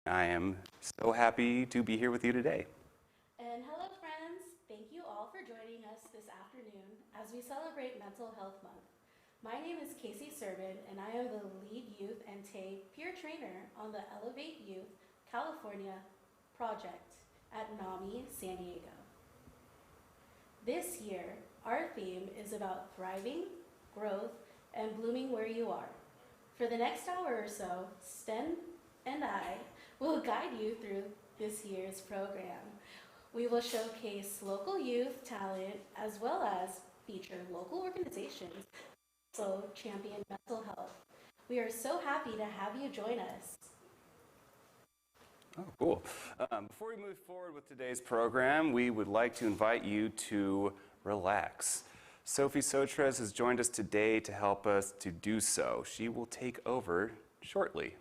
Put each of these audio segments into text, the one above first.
I am so happy to be here with you today. And hello, friends. Thank you all for joining us this afternoon as we celebrate Mental Health Month. My name is Casey Servin, and I am the lead youth and TAE peer trainer on the Elevate Youth California project at NAMI San Diego. This year, our theme is about thriving, growth, and blooming where you are. For the next hour or so, Sten and I will guide you through this year's program. We will showcase local youth talent as well as feature local organizations that also champion mental health. We are so happy to have you join us. Oh, cool. Before we move forward with today's program, we would like to invite you to relax. Sophie Sotres has joined us today to help us to do so. She will take over shortly.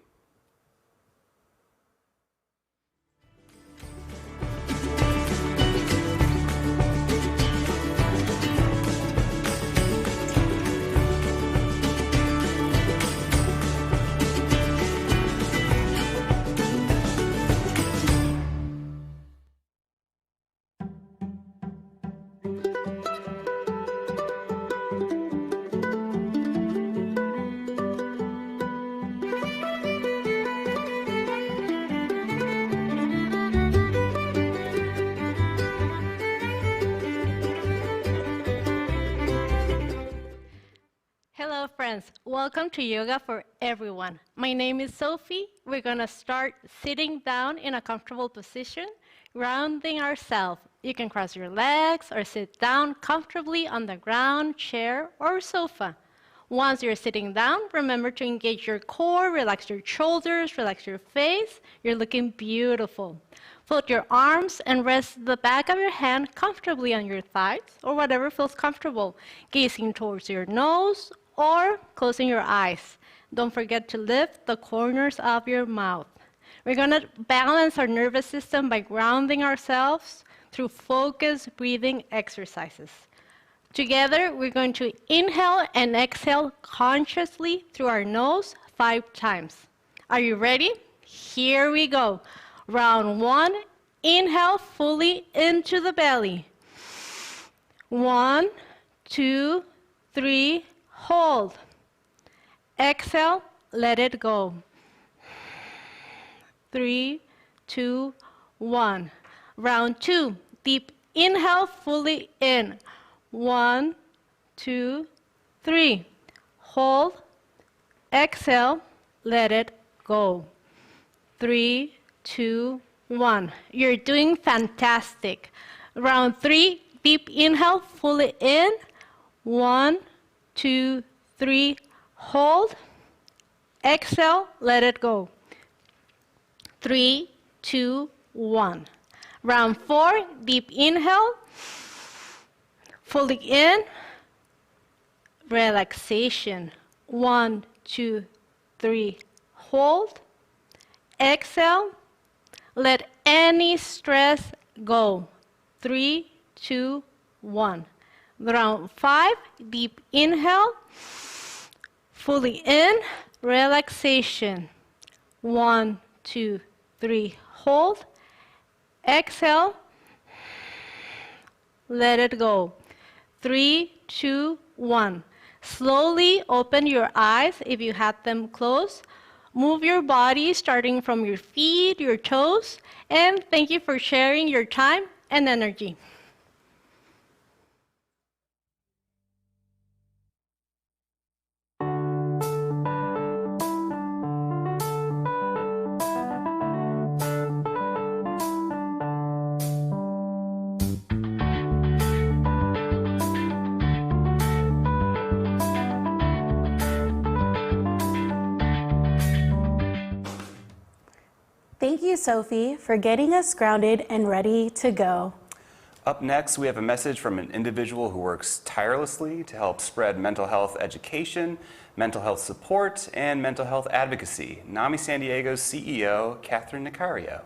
Hello friends, welcome to Yoga for Everyone. My name is Sophie. We're gonna start sitting down in a comfortable position, grounding ourselves. You can cross your legs or sit down comfortably on the ground, chair, or sofa. Once you're sitting down, remember to engage your core, relax your shoulders, relax your face. You're looking beautiful. Fold your arms and rest the back of your hand comfortably on your thighs or whatever feels comfortable, gazing towards your nose or closing your eyes. Don't forget to lift the corners of your mouth. We're going to balance our nervous system by grounding ourselves through focused breathing exercises. Together, we're going to inhale and exhale consciously through our nose 5 times. Are you ready? Here we go. Round 1, inhale fully into the belly. 1, 2, 3, hold. Exhale, let it go. 3, 2, 1. Round 2, deep inhale fully in. 1, 2, 3. Hold. Exhale, let it go. 3, 2, 1. You're doing fantastic. Round 3, deep inhale fully in. 1, 2, 3. Hold. Exhale, let it go. 3, 2, 1. Round 4, deep inhale. Fully in. Relaxation. 1, 2, 3. Hold. Exhale. Let any stress go. 3, 2, 1. Round 5, deep inhale. Fully in. Relaxation. 1, 2, 3. Hold. Exhale. Let it go. 3, 2, 1. Slowly open your eyes if you had them closed. Move your body starting from your feet, your toes, and thank you for sharing your time and energy. Thank you, Sophie, for getting us grounded and ready to go. Up next, we have a message from an individual who works tirelessly to help spread mental health education, mental health support, and mental health advocacy. NAMI San Diego's CEO, Catherine Nicario.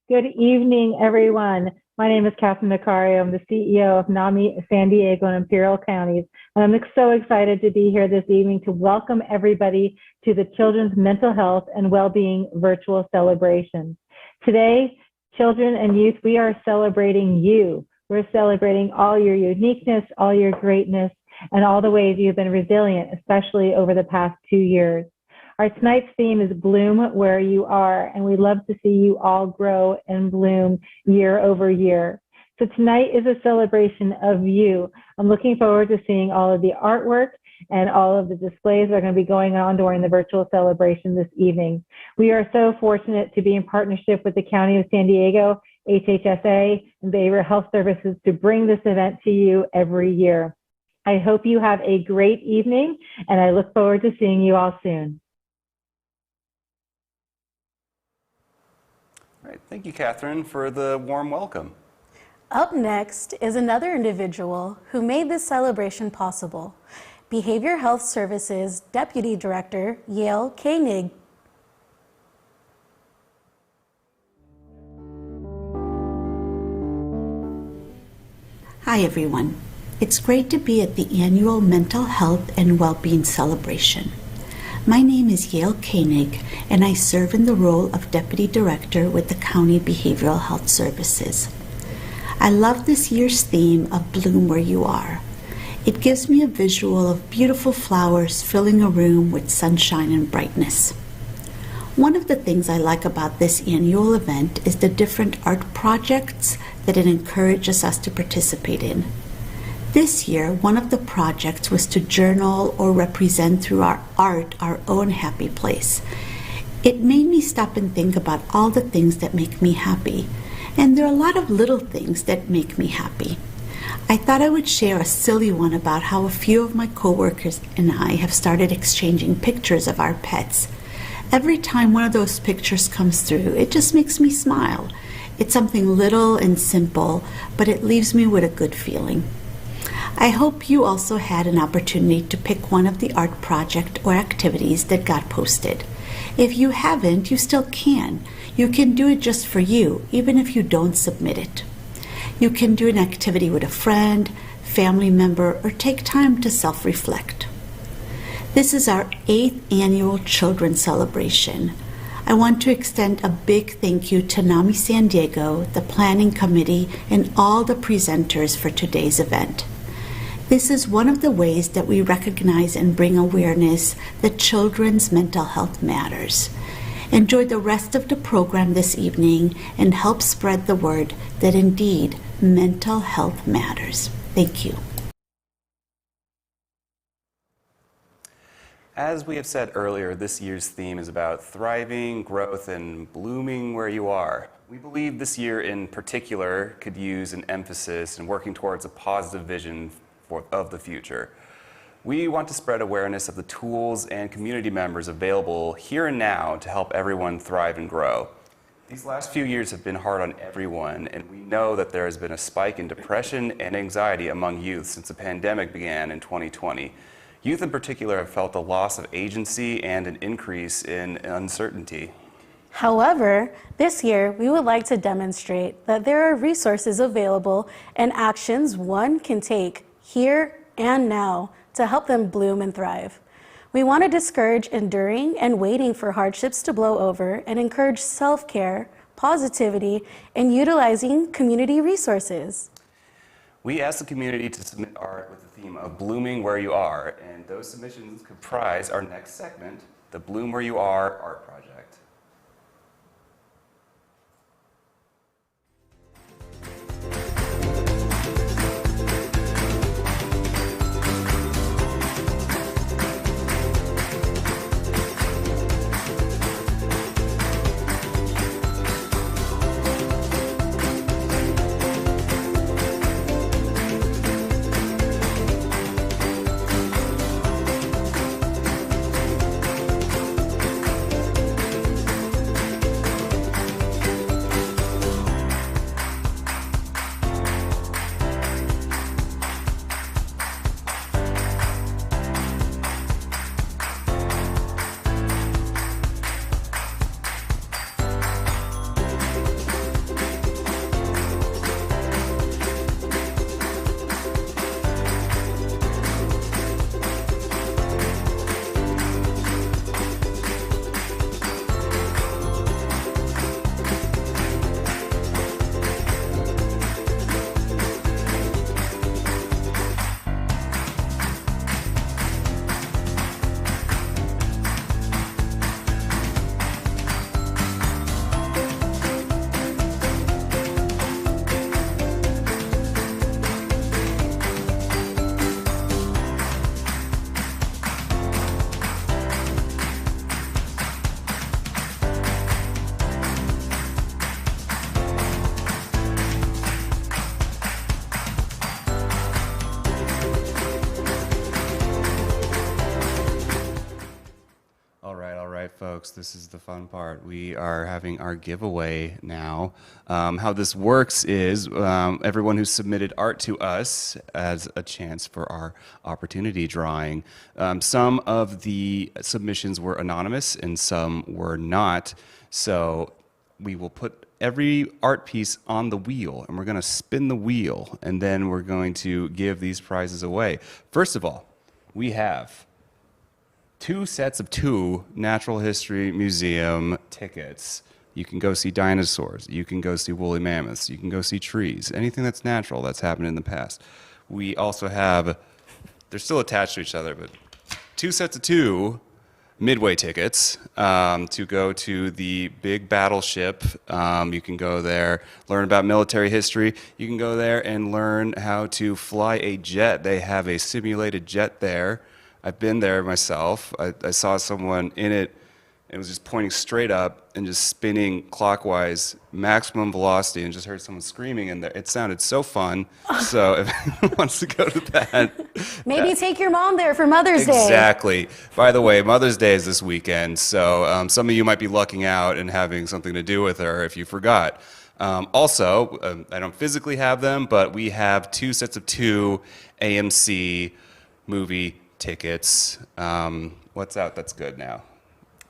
Good evening, everyone. My name is Catherine Nicario. I'm the CEO of NAMI San Diego and Imperial counties. And I'm so excited to be here this evening to welcome everybody to the Children's Mental Health and Wellbeing Virtual Celebration. Today, children and youth, we are celebrating you. We're celebrating all your uniqueness, all your greatness, and all the ways you've been resilient, especially over the past 2 years. Our tonight's theme is Bloom Where You Are, and we love to see you all grow and bloom year over year. So tonight is a celebration of you. I'm looking forward to seeing all of the artwork and all of the displays that are going to be going on during the virtual celebration this evening. We are so fortunate to be in partnership with the County of San Diego, HHSA, and Behavioral Health Services to bring this event to you every year. I hope you have a great evening, and I look forward to seeing you all soon. All right, thank you, Catherine, for the warm welcome. Up next is another individual who made this celebration possible. Behavioral Health Services Deputy Director Yale Koenig. Hi everyone. It's great to be at the annual Mental Health and Wellbeing Celebration. My name is Yale Koenig, and I serve in the role of Deputy Director with the County Behavioral Health Services. I love this year's theme of Bloom Where You Are. It gives me a visual of beautiful flowers filling a room with sunshine and brightness. One of the things I like about this annual event is the different art projects that it encourages us to participate in. This year, one of the projects was to journal or represent through our art our own happy place. It made me stop and think about all the things that make me happy, and there are a lot of little things that make me happy. I thought I would share a silly one about how a few of my coworkers and I have started exchanging pictures of our pets. Every time one of those pictures comes through, it just makes me smile. It's something little and simple, but it leaves me with a good feeling. I hope you also had an opportunity to pick one of the art project or activities that got posted. If you haven't, you still can. You can do it just for you, even if you don't submit it. You can do an activity with a friend, family member, or take time to self-reflect. This is our 8th annual Children's Celebration. I want to extend a big thank you to NAMI San Diego, the planning committee, and all the presenters for today's event. This is one of the ways that we recognize and bring awareness that children's mental health matters. Enjoy the rest of the program this evening and help spread the word that indeed mental health matters. Thank you. As we have said earlier, this year's theme is about thriving, growth, and blooming where you are. We believe this year in particular could use an emphasis in working towards a positive vision of the future. We want to spread awareness of the tools and community members available here and now to help everyone thrive and grow. These last few years have been hard on everyone, and we know that there has been a spike in depression and anxiety among youth since the pandemic began in 2020. Youth in particular have felt a loss of agency and an increase in uncertainty. However, this year we would like to demonstrate that there are resources available and actions one can take here and now to help them bloom and thrive. We want to discourage enduring and waiting for hardships to blow over and encourage self-care, positivity, and utilizing community resources. We asked the community to submit art with the theme of Blooming Where You Are, and those submissions comprise our next segment, the Bloom Where You Are Art Project. folks, this is the fun part. We are having our giveaway now. How this works is everyone who submitted art to us has a chance for our opportunity drawing. Some of the submissions were anonymous and some were not. So we will put every art piece on the wheel, and we're going to spin the wheel, and then we're going to give these prizes away. First of all, we have 2 sets of 2 Natural History Museum tickets. You can go see dinosaurs. You can go see woolly mammoths. You can go see trees. Anything that's natural that's happened in the past. We also have, they're still attached to each other, but 2 sets of 2 Midway tickets to go to the big battleship. You can go there, learn about military history. You can go there and learn how to fly a jet. They have a simulated jet there. I've been there myself. I saw someone in it. It was just pointing straight up and just spinning clockwise, maximum velocity, and just heard someone screaming in there. It sounded so fun. So if anyone wants to go to that. Maybe take your mom there for Mother's Day. Exactly. By the way, Mother's Day is this weekend, so some of you might be lucking out and having something to do with her if you forgot. Also, I don't physically have them, but we have 2 sets of 2 AMC movie tickets. What's out that's good now?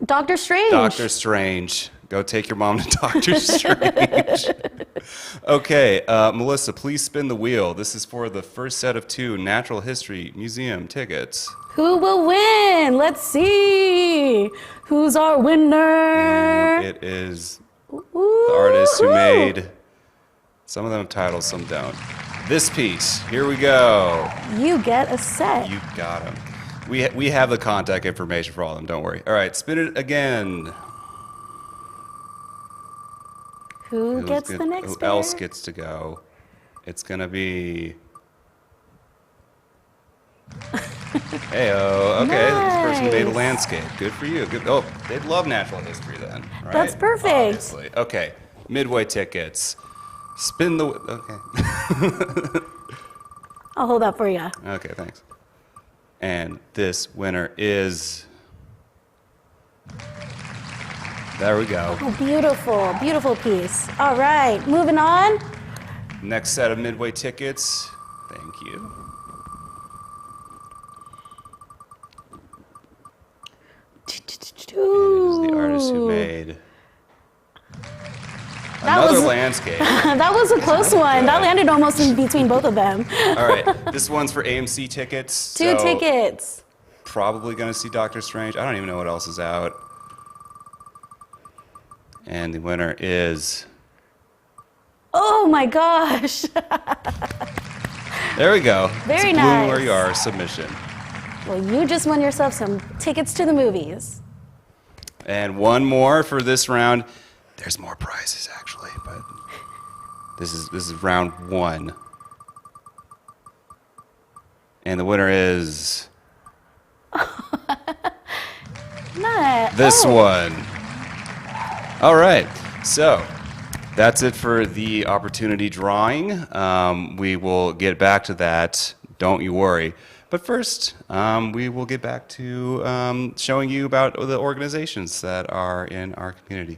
Doctor Strange. Doctor Strange. Go take your mom to Doctor Strange. Okay, Melissa, please spin the wheel. This is for the first set of 2 Natural History Museum tickets. Who will win? Let's see. Who's our winner? And it is the artist who made, some of them have titles, some don't. This piece. Here we go. You get a set. You got him. We have the contact information for all of them, don't worry. All right, spin it again. Who gets the next Who else gets to go? It's going to be... Hey-oh, okay, this person made a landscape. Good for you. Good. Oh, they love natural history then, right? That's perfect. Obviously. Okay, Midway tickets. Spin the... Okay. I'll hold that for you. Okay, thanks. And this winner is... There we go. Oh, beautiful, beautiful piece. All right, moving on. Next set of Midway tickets. Thank you. Ooh. It is the artist who made That another was- landscape. That was a close one. That landed almost in between both of them. All right, this one's for AMC tickets. 2 so tickets. Probably gonna see Doctor Strange. I don't even know what else is out. And the winner is... Oh my gosh. There we go. Very it's a nice. Where you are submission. Well, you just won yourself some tickets to the movies. And one more for this round. There's more prizes actually, but this is round 1. And the winner is this one. All right, so that's it for the opportunity drawing. We will get back to that, don't you worry. But first, we will get back to showing you about the organizations that are in our community.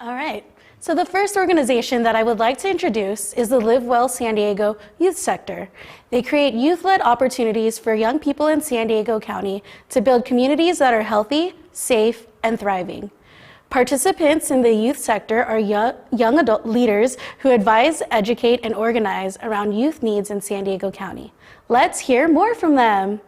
All right. So the first organization that I would like to introduce is the Live Well San Diego Youth Sector. They create youth-led opportunities for young people in San Diego County to build communities that are healthy, safe, and thriving. Participants in the youth sector are young adult leaders who advise, educate, and organize around youth needs in San Diego County. Let's hear more from them.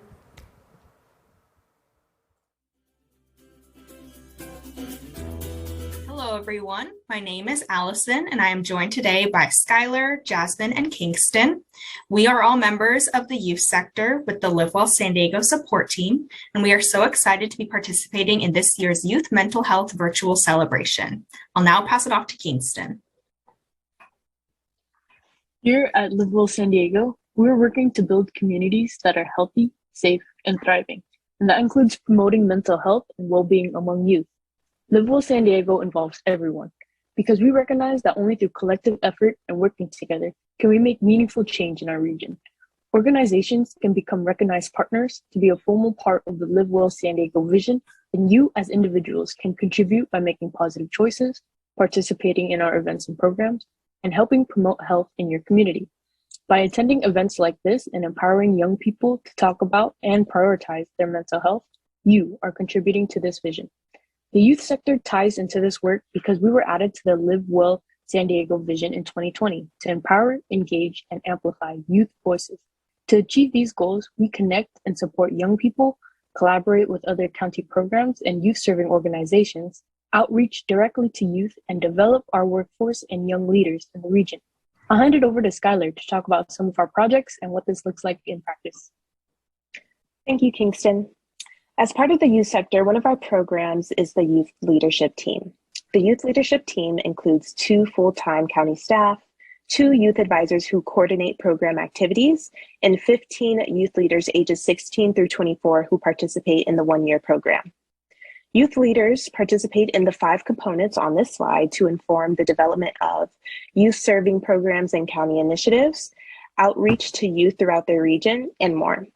Hello, everyone. My name is Allison, and I am joined today by Skylar, Jasmine, and Kingston. We are all members of the youth sector with the Live Well San Diego support team, and we are so excited to be participating in this year's Youth Mental Health virtual celebration. I'll now pass it off to Kingston. Here at Live Well San Diego, we're working to build communities that are healthy, safe, and thriving, and that includes promoting mental health and well-being among youth. Live Well San Diego involves everyone, because we recognize that only through collective effort and working together can we make meaningful change in our region. Organizations can become recognized partners to be a formal part of the Live Well San Diego vision and you as individuals can contribute by making positive choices, participating in our events and programs, and helping promote health in your community. By attending events like this and empowering young people to talk about and prioritize their mental health, you are contributing to this vision. The youth sector ties into this work because we were added to the Live Well San Diego vision in 2020 to empower, engage, and amplify youth voices. To achieve these goals, we connect and support young people, collaborate with other county programs and youth-serving organizations, outreach directly to youth, and develop our workforce and young leaders in the region. I'll hand it over to Skylar to talk about some of our projects and what this looks like in practice. Thank you, Kingston. As part of the youth sector, one of our programs is the Youth Leadership Team. The Youth Leadership Team includes 2 full-time county staff, 2 youth advisors who coordinate program activities, and 15 youth leaders ages 16 through 24 who participate in the one-year program. Youth leaders participate in the 5 components on this slide to inform the development of youth-serving programs and county initiatives, outreach to youth throughout their region, and more.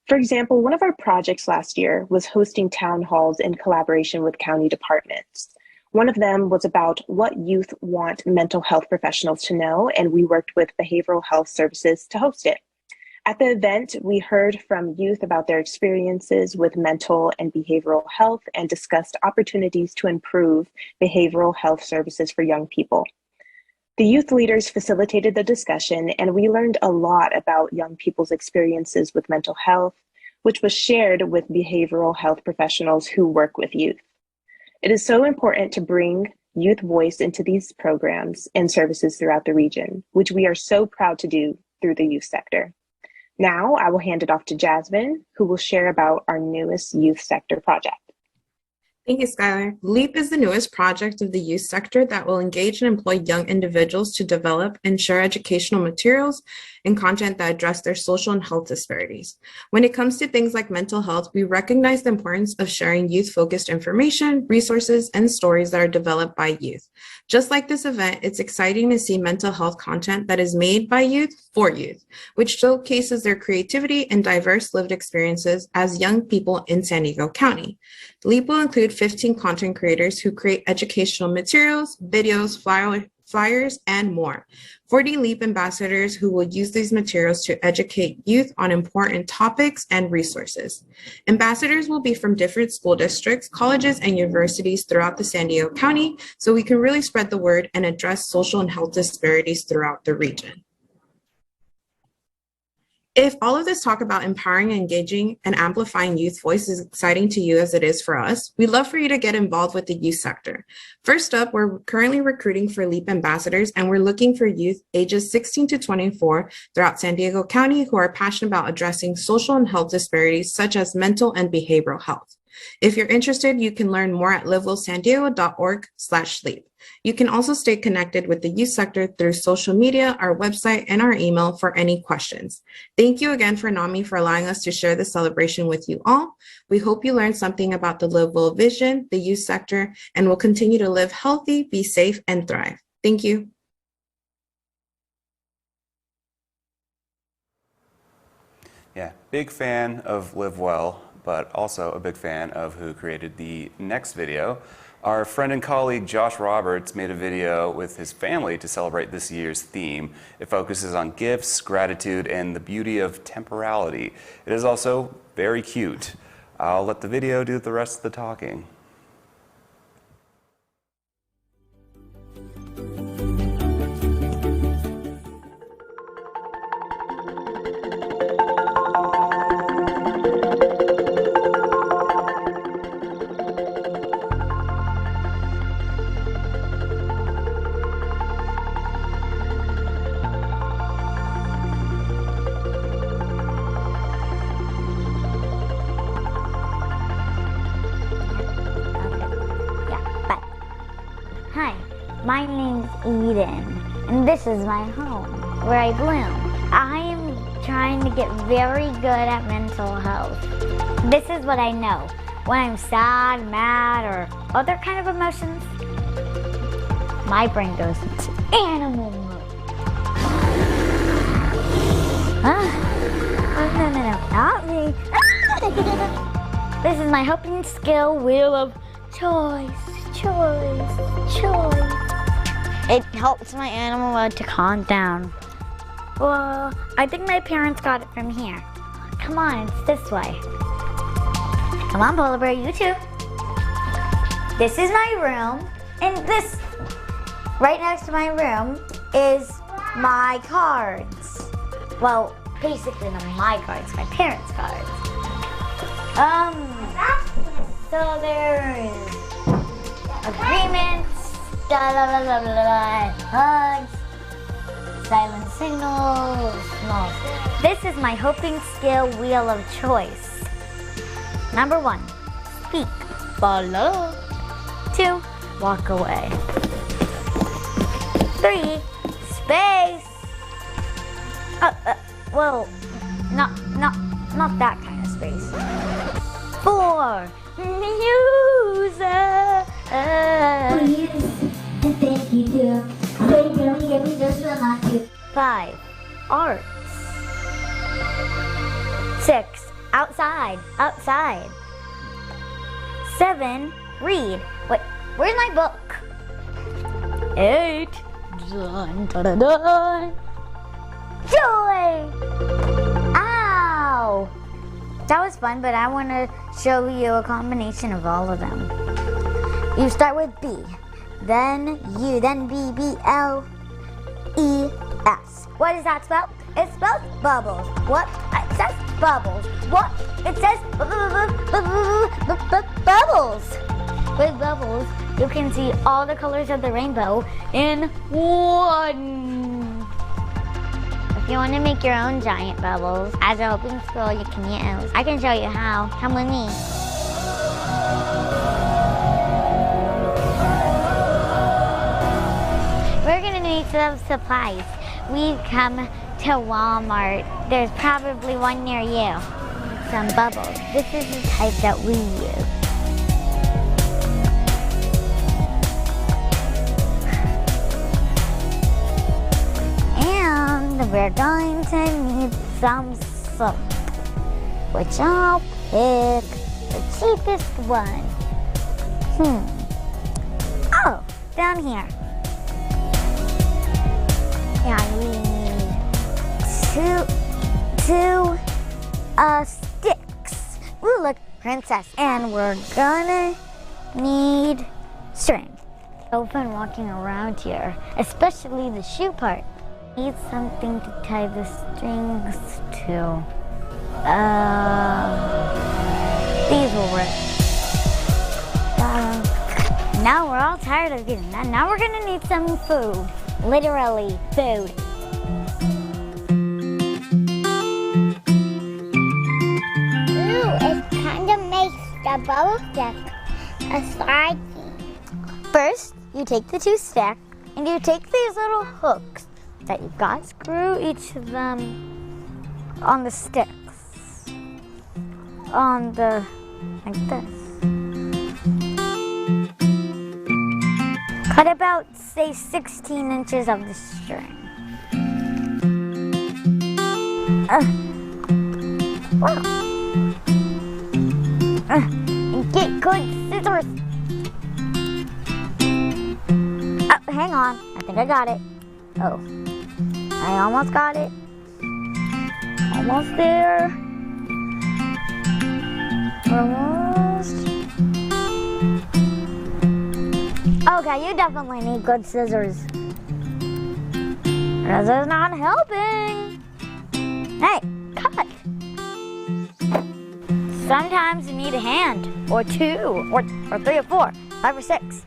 For example, one of our projects last year was hosting town halls in collaboration with county departments. One of them was about what youth want mental health professionals to know, and we worked with behavioral health services to host it. At the event, we heard from youth about their experiences with mental and behavioral health and discussed opportunities to improve behavioral health services for young people. The youth leaders facilitated the discussion, and we learned a lot about young people's experiences with mental health, which was shared with behavioral health professionals who work with youth. It is so important to bring youth voice into these programs and services throughout the region, which we are so proud to do through the youth sector. Now I will hand it off to Jasmine, who will share about our newest youth sector project. Thank you, Skylar. LEAP is the newest project of the youth sector that will engage and employ young individuals to develop and share educational materials and content that address their social and health disparities. When it comes to things like mental health, we recognize the importance of sharing youth-focused information, resources, and stories that are developed by youth. Just like this event, it's exciting to see mental health content that is made by youth for youth, which showcases their creativity and diverse lived experiences as young people in San Diego County. LEAP will include 15 content creators who create educational materials, videos, flyers, and more. 40 LEAP ambassadors who will use these materials to educate youth on important topics and resources. Ambassadors will be from different school districts, colleges, and universities throughout the San Diego County, so we can really spread the word and address social and health disparities throughout the region. If all of this talk about empowering, engaging, and amplifying youth voice is exciting to you as it is for us, we'd love for you to get involved with the youth sector. First up, we're currently recruiting for LEAP ambassadors, and we're looking for youth ages 16 to 24 throughout San Diego County who are passionate about addressing social and health disparities such as mental and behavioral health. If you're interested, you can learn more at livewellsandiego.org/LEAP. You can also stay connected with the youth sector through social media, our website, and our email for any questions. Thank you again for NAMI for allowing us to share this celebration with you all. We hope you learned something about the Live Well vision, the youth sector, and will continue to live healthy, be safe, and thrive. Thank you. Yeah, big fan of Live Well, but also a big fan of who created the next video. Our friend and colleague Josh Roberts made a video with his family to celebrate this year's theme. It focuses on gifts, gratitude, and the beauty of temporality. It is also very cute. I'll let the video do the rest of the talking. Hi, my name's Eden, and this is my home, where I bloom. I am trying to get very good at mental health. This is what I know. When I'm sad, mad, or other kind of emotions, my brain goes into animal mode. Oh, no, not me. This is my helping skill wheel of choice. It helps my animal to calm down. Well, I think my parents got it from here. Come on, it's this way. Come on, Polar Bear, you too. This is my room, and this, right next to my room, is my cards. Well, basically not my cards, my parents' cards. So there's agreements, hugs, silent signals, no. This is my hoping skill wheel of choice. Number 1, speak. Follow. 2, walk away. 3, space. Well, not that kind of space. 4, music. Please, and thank you too. They really gave me just enough to. 5, arts. 6, outside. 7, read. Wait, where's my book? 8, dun. Joy! Ow! That was fun, but I want to show you a combination of all of them. You start with B, then U, then B, B, L, E, S. What does that spell? It spells bubbles. What? It says bubbles. What? It says bubbles. With bubbles, you can see all the colors of the rainbow in one. If you want to make your own giant bubbles, as a hoping skill you can use. I can show you how. Come with me. We're going to need some supplies. We come to Walmart. There's probably one near you. Some bubbles. This is the type that we use. We're going to need some soap, which I'll pick the cheapest one. Oh, down here. Yeah, we need two sticks. Ooh, look, princess. And we're gonna need string. So fun walking around here, especially the shoe part. Need something to tie the strings to. These will work. Now we're all tired of getting that. Now we're gonna need some food. Literally, food. Ooh, it kind of makes the bubble stick a slide. First, you take the 2 sticks and you take these little hooks that you've got. Screw each of them on the sticks. Like this. Cut about, say, 16 inches of the string. And get good scissors. Hang on, I think I got it. Oh. I almost got it. Almost there. Almost. Okay, you definitely need good scissors. This is not helping. Hey, cut. Sometimes you need a hand, or 2, or 3 or 4, 5 or 6.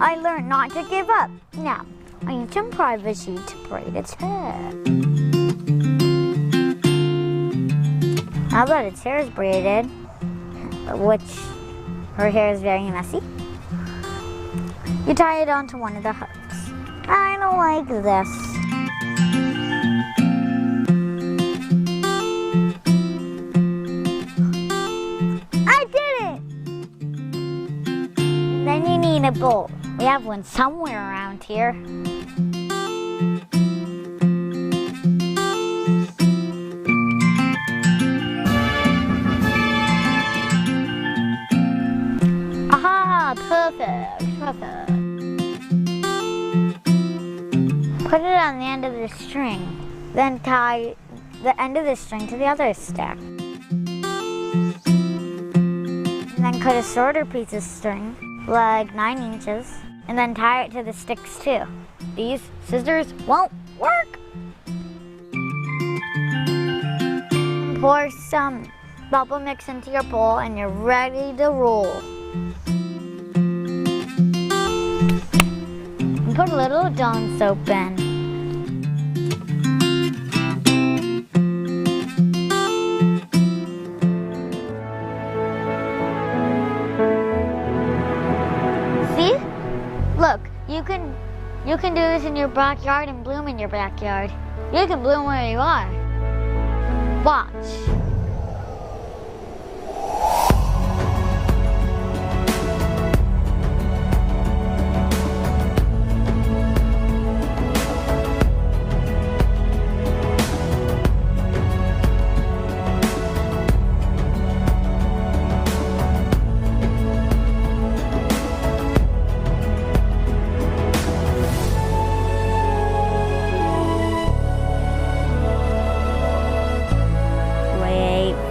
I learned not to give up. Now, I need some privacy to braid its hair. Now that its hair is braided, which her hair is very messy, you tie it onto one of the hooks. I don't like this. I did it! Then you need a bolt. We have one somewhere around here. Put it on the end of the string. Then tie the end of the string to the other stick. And then cut a shorter piece of string, like 9 inches, and then tie it to the sticks too. These scissors won't work. Pour some bubble mix into your bowl and you're ready to roll. And put a little Dawn soap in. See? Look, you can do this in your backyard and bloom in your backyard. You can bloom where you are. Watch.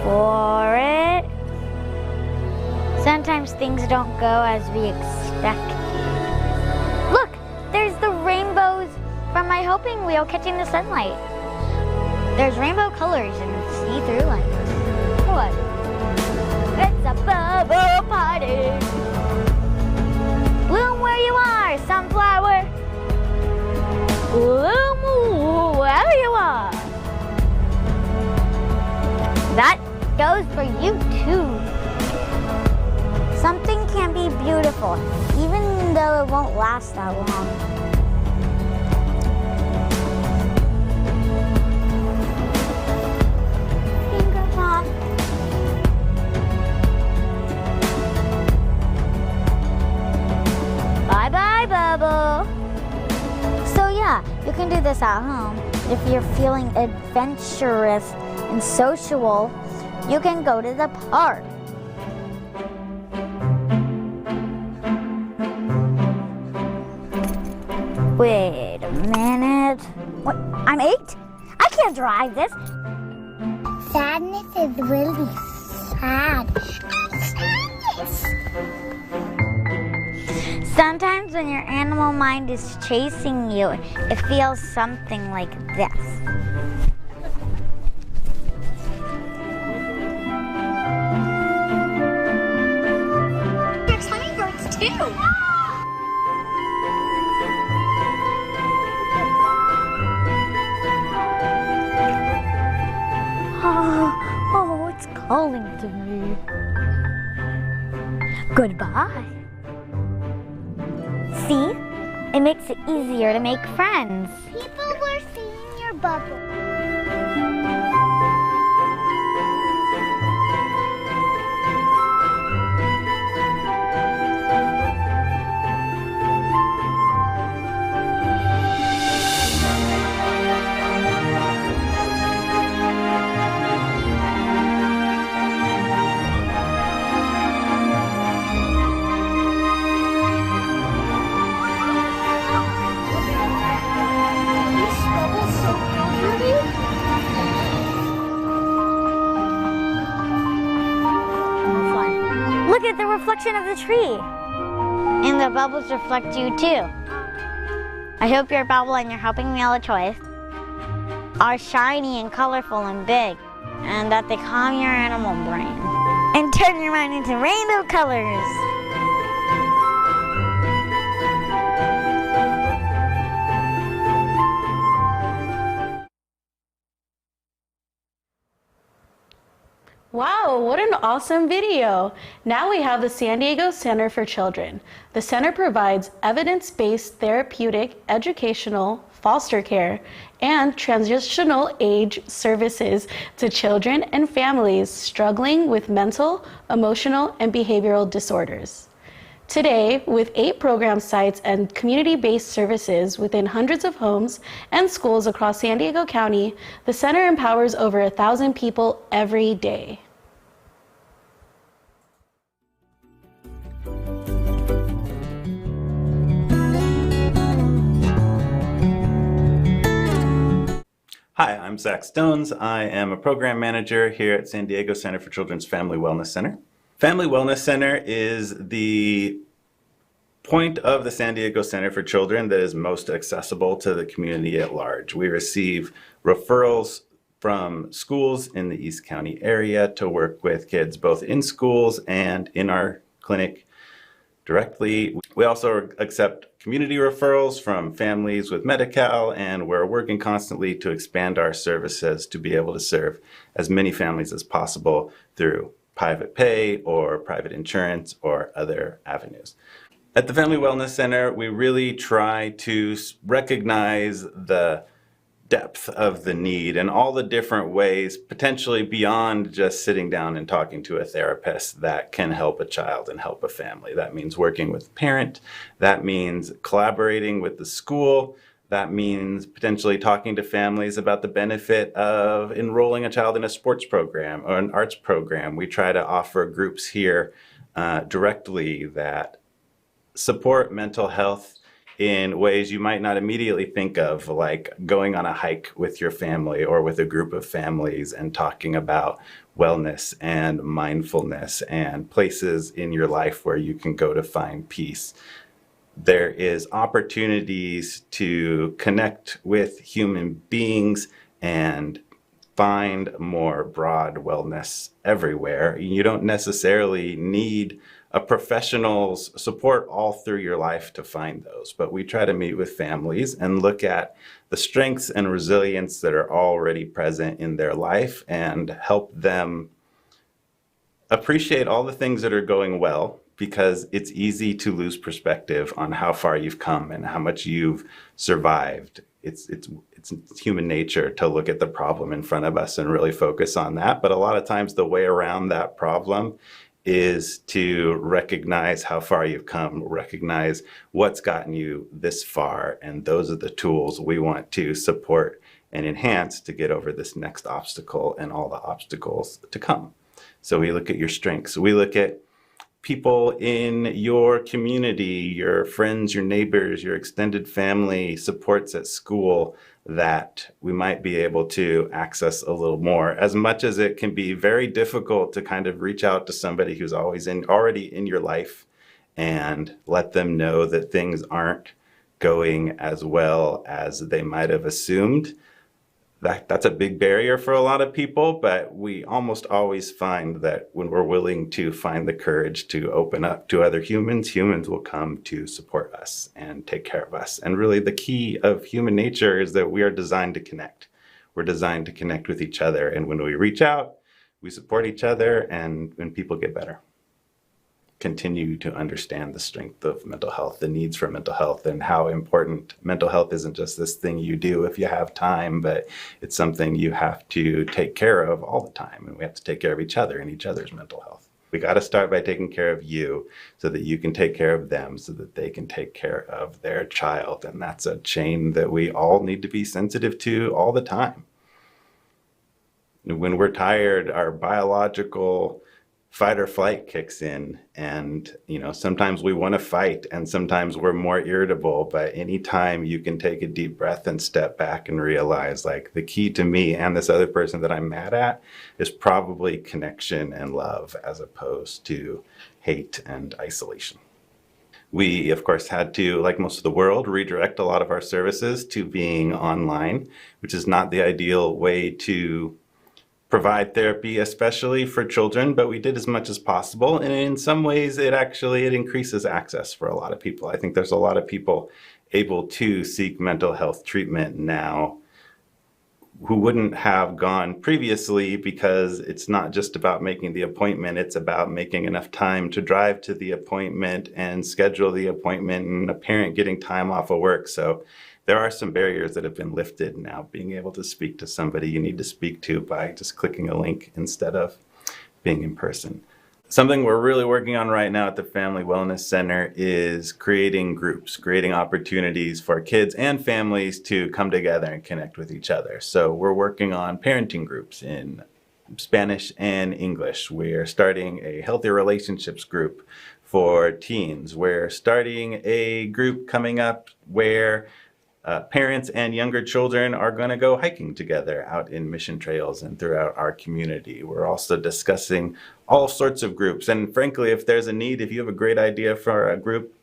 For it. Sometimes things don't go as we expect. Look, there's the rainbows from my hoping wheel catching the sunlight. There's rainbow colors and see-through lines. What? It's a bubble party. Bloom where you are, sunflower. Bloom where you are. That goes for you too. Something can be beautiful, even though it won't last that long. Finger pop. Bye bye, Bubble. So yeah, you can do this at home. If you're feeling adventurous and social, you can go to the park. Wait a minute. What? I'm 8? I can't drive this. Sadness is really sad. Sadness. Sometimes when your animal mind is chasing you, it feels something like this. Oh, it's calling to me. Goodbye. See? It makes it easier to make friends. People were seeing your bubble. Look at the reflection of the tree. And the bubbles reflect you too. I hope your bubble and your helping wheel of choice are shiny and colorful and big, and that they calm your animal brain and turn your mind into rainbow colors. Wow, what an awesome video! Now we have the San Diego Center for Children. The center provides evidence-based therapeutic, educational, foster care, and transitional age services to children and families struggling with mental, emotional, and behavioral disorders. Today, with 8 program sites and community-based services within hundreds of homes and schools across San Diego County, the center empowers over 1,000 people every day. Hi, I'm Zach Stones. I am a program manager here at San Diego Center for Children's Family Wellness Center. Family Wellness Center is the point of the San Diego Center for Children that is most accessible to the community at large. We receive referrals from schools in the East County area to work with kids both in schools and in our clinic directly. We also accept community referrals from families with Medi-Cal, and we're working constantly to expand our services to be able to serve as many families as possible through private pay or private insurance or other avenues. At the Family Wellness Center, we really try to recognize the depth of the need and all the different ways, potentially beyond just sitting down and talking to a therapist, that can help a child and help a family. That means working with a parent. That means collaborating with the school. That means potentially talking to families about the benefit of enrolling a child in a sports program or an arts program. We try to offer groups here directly that support mental health in ways you might not immediately think of, like going on a hike with your family or with a group of families and talking about wellness and mindfulness and places in your life where you can go to find peace. There is opportunities to connect with human beings and find more broad wellness everywhere. You don't necessarily need a professional's support all through your life to find those, but we try to meet with families and look at the strengths and resilience that are already present in their life and help them appreciate all the things that are going well, because it's easy to lose perspective on how far you've come and how much you've survived. It's human nature to look at the problem in front of us and really focus on that, but a lot of times the way around that problem is to recognize how far you've come, recognize what's gotten you this far, and those are the tools we want to support and enhance to get over this next obstacle and all the obstacles to come. So we look at your strengths. We look at people in your community, your friends, your neighbors, your extended family, supports at school that we might be able to access a little more. As much as it can be very difficult to kind of reach out to somebody who's already in your life and let them know that things aren't going as well as they might have assumed. That's a big barrier for a lot of people, but we almost always find that when we're willing to find the courage to open up to other humans, humans will come to support us and take care of us. And really the key of human nature is that we are designed to connect. We're designed to connect with each other. And when we reach out, we support each other, and when people get better. Continue to understand the strength of mental health, the needs for mental health, and how important mental health isn't just this thing you do if you have time, but it's something you have to take care of all the time. And we have to take care of each other and each other's mental health. We got to start by taking care of you so that you can take care of them, so that they can take care of their child. And that's a chain that we all need to be sensitive to all the time. When we're tired, our biological fight or flight kicks in, and sometimes we want to fight and sometimes we're more irritable, but anytime you can take a deep breath and step back and realize, like, the key to me and this other person that I'm mad at is probably connection and love as opposed to hate and isolation. We, of course, had to, like most of the world, redirect a lot of our services to being online, which is not the ideal way to provide therapy, especially for children, but we did as much as possible. And in some ways, it increases access for a lot of people. I think there's a lot of people able to seek mental health treatment now who wouldn't have gone previously, because it's not just about making the appointment, it's about making enough time to drive to the appointment and schedule the appointment, and a parent getting time off of work. So there are some barriers that have been lifted now, being able to speak to somebody you need to speak to by just clicking a link instead of being in person. Something we're really working on right now at the Family Wellness Center is creating groups, creating opportunities for kids and families to come together and connect with each other. So we're working on parenting groups in Spanish and English. We're starting a healthy relationships group for teens. We're starting a group coming up where parents and younger children are going to go hiking together out in mission trails and throughout our community. We're also discussing all sorts of groups. And frankly, if there's a need, if you have a great idea for a group,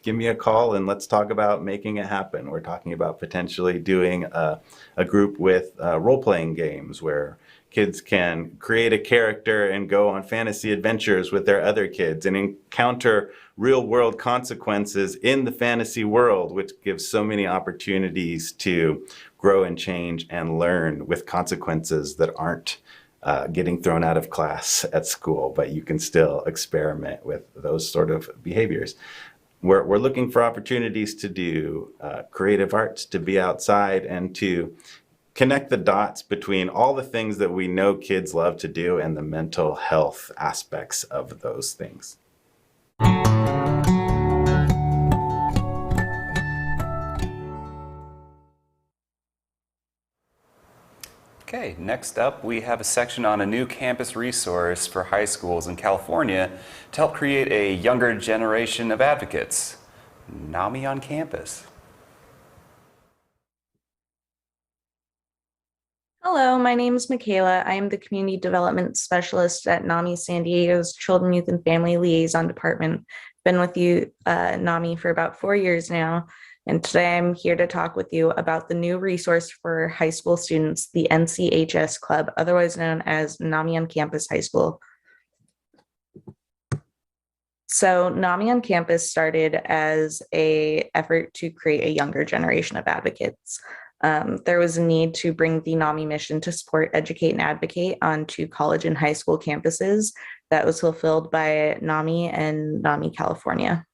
give me a call and let's talk about making it happen. We're talking about potentially doing a group with role-playing games where kids can create a character and go on fantasy adventures with their other kids and encounter real-world consequences in the fantasy world, which gives so many opportunities to grow and change and learn with consequences that aren't getting thrown out of class at school, but you can still experiment with those sort of behaviors. We're looking for opportunities to do creative arts, to be outside, and to connect the dots between all the things that we know kids love to do and the mental health aspects of those things. Okay, next up we have a section on a new campus resource for high schools in California to help create a younger generation of advocates. NAMI on campus. Hello, my name is Michaela. I am the Community Development Specialist at NAMI San Diego's Children, Youth, and Family Liaison Department. Been with you, NAMI, for about 4 years now, and today I'm here to talk with you about the new resource for high school students, the NCHS Club, otherwise known as NAMI on Campus High School. So NAMI on Campus started as an effort to create a younger generation of advocates. There was a need to bring the NAMI mission to support, educate, and advocate onto college and high school campuses that was fulfilled by NAMI and NAMI California.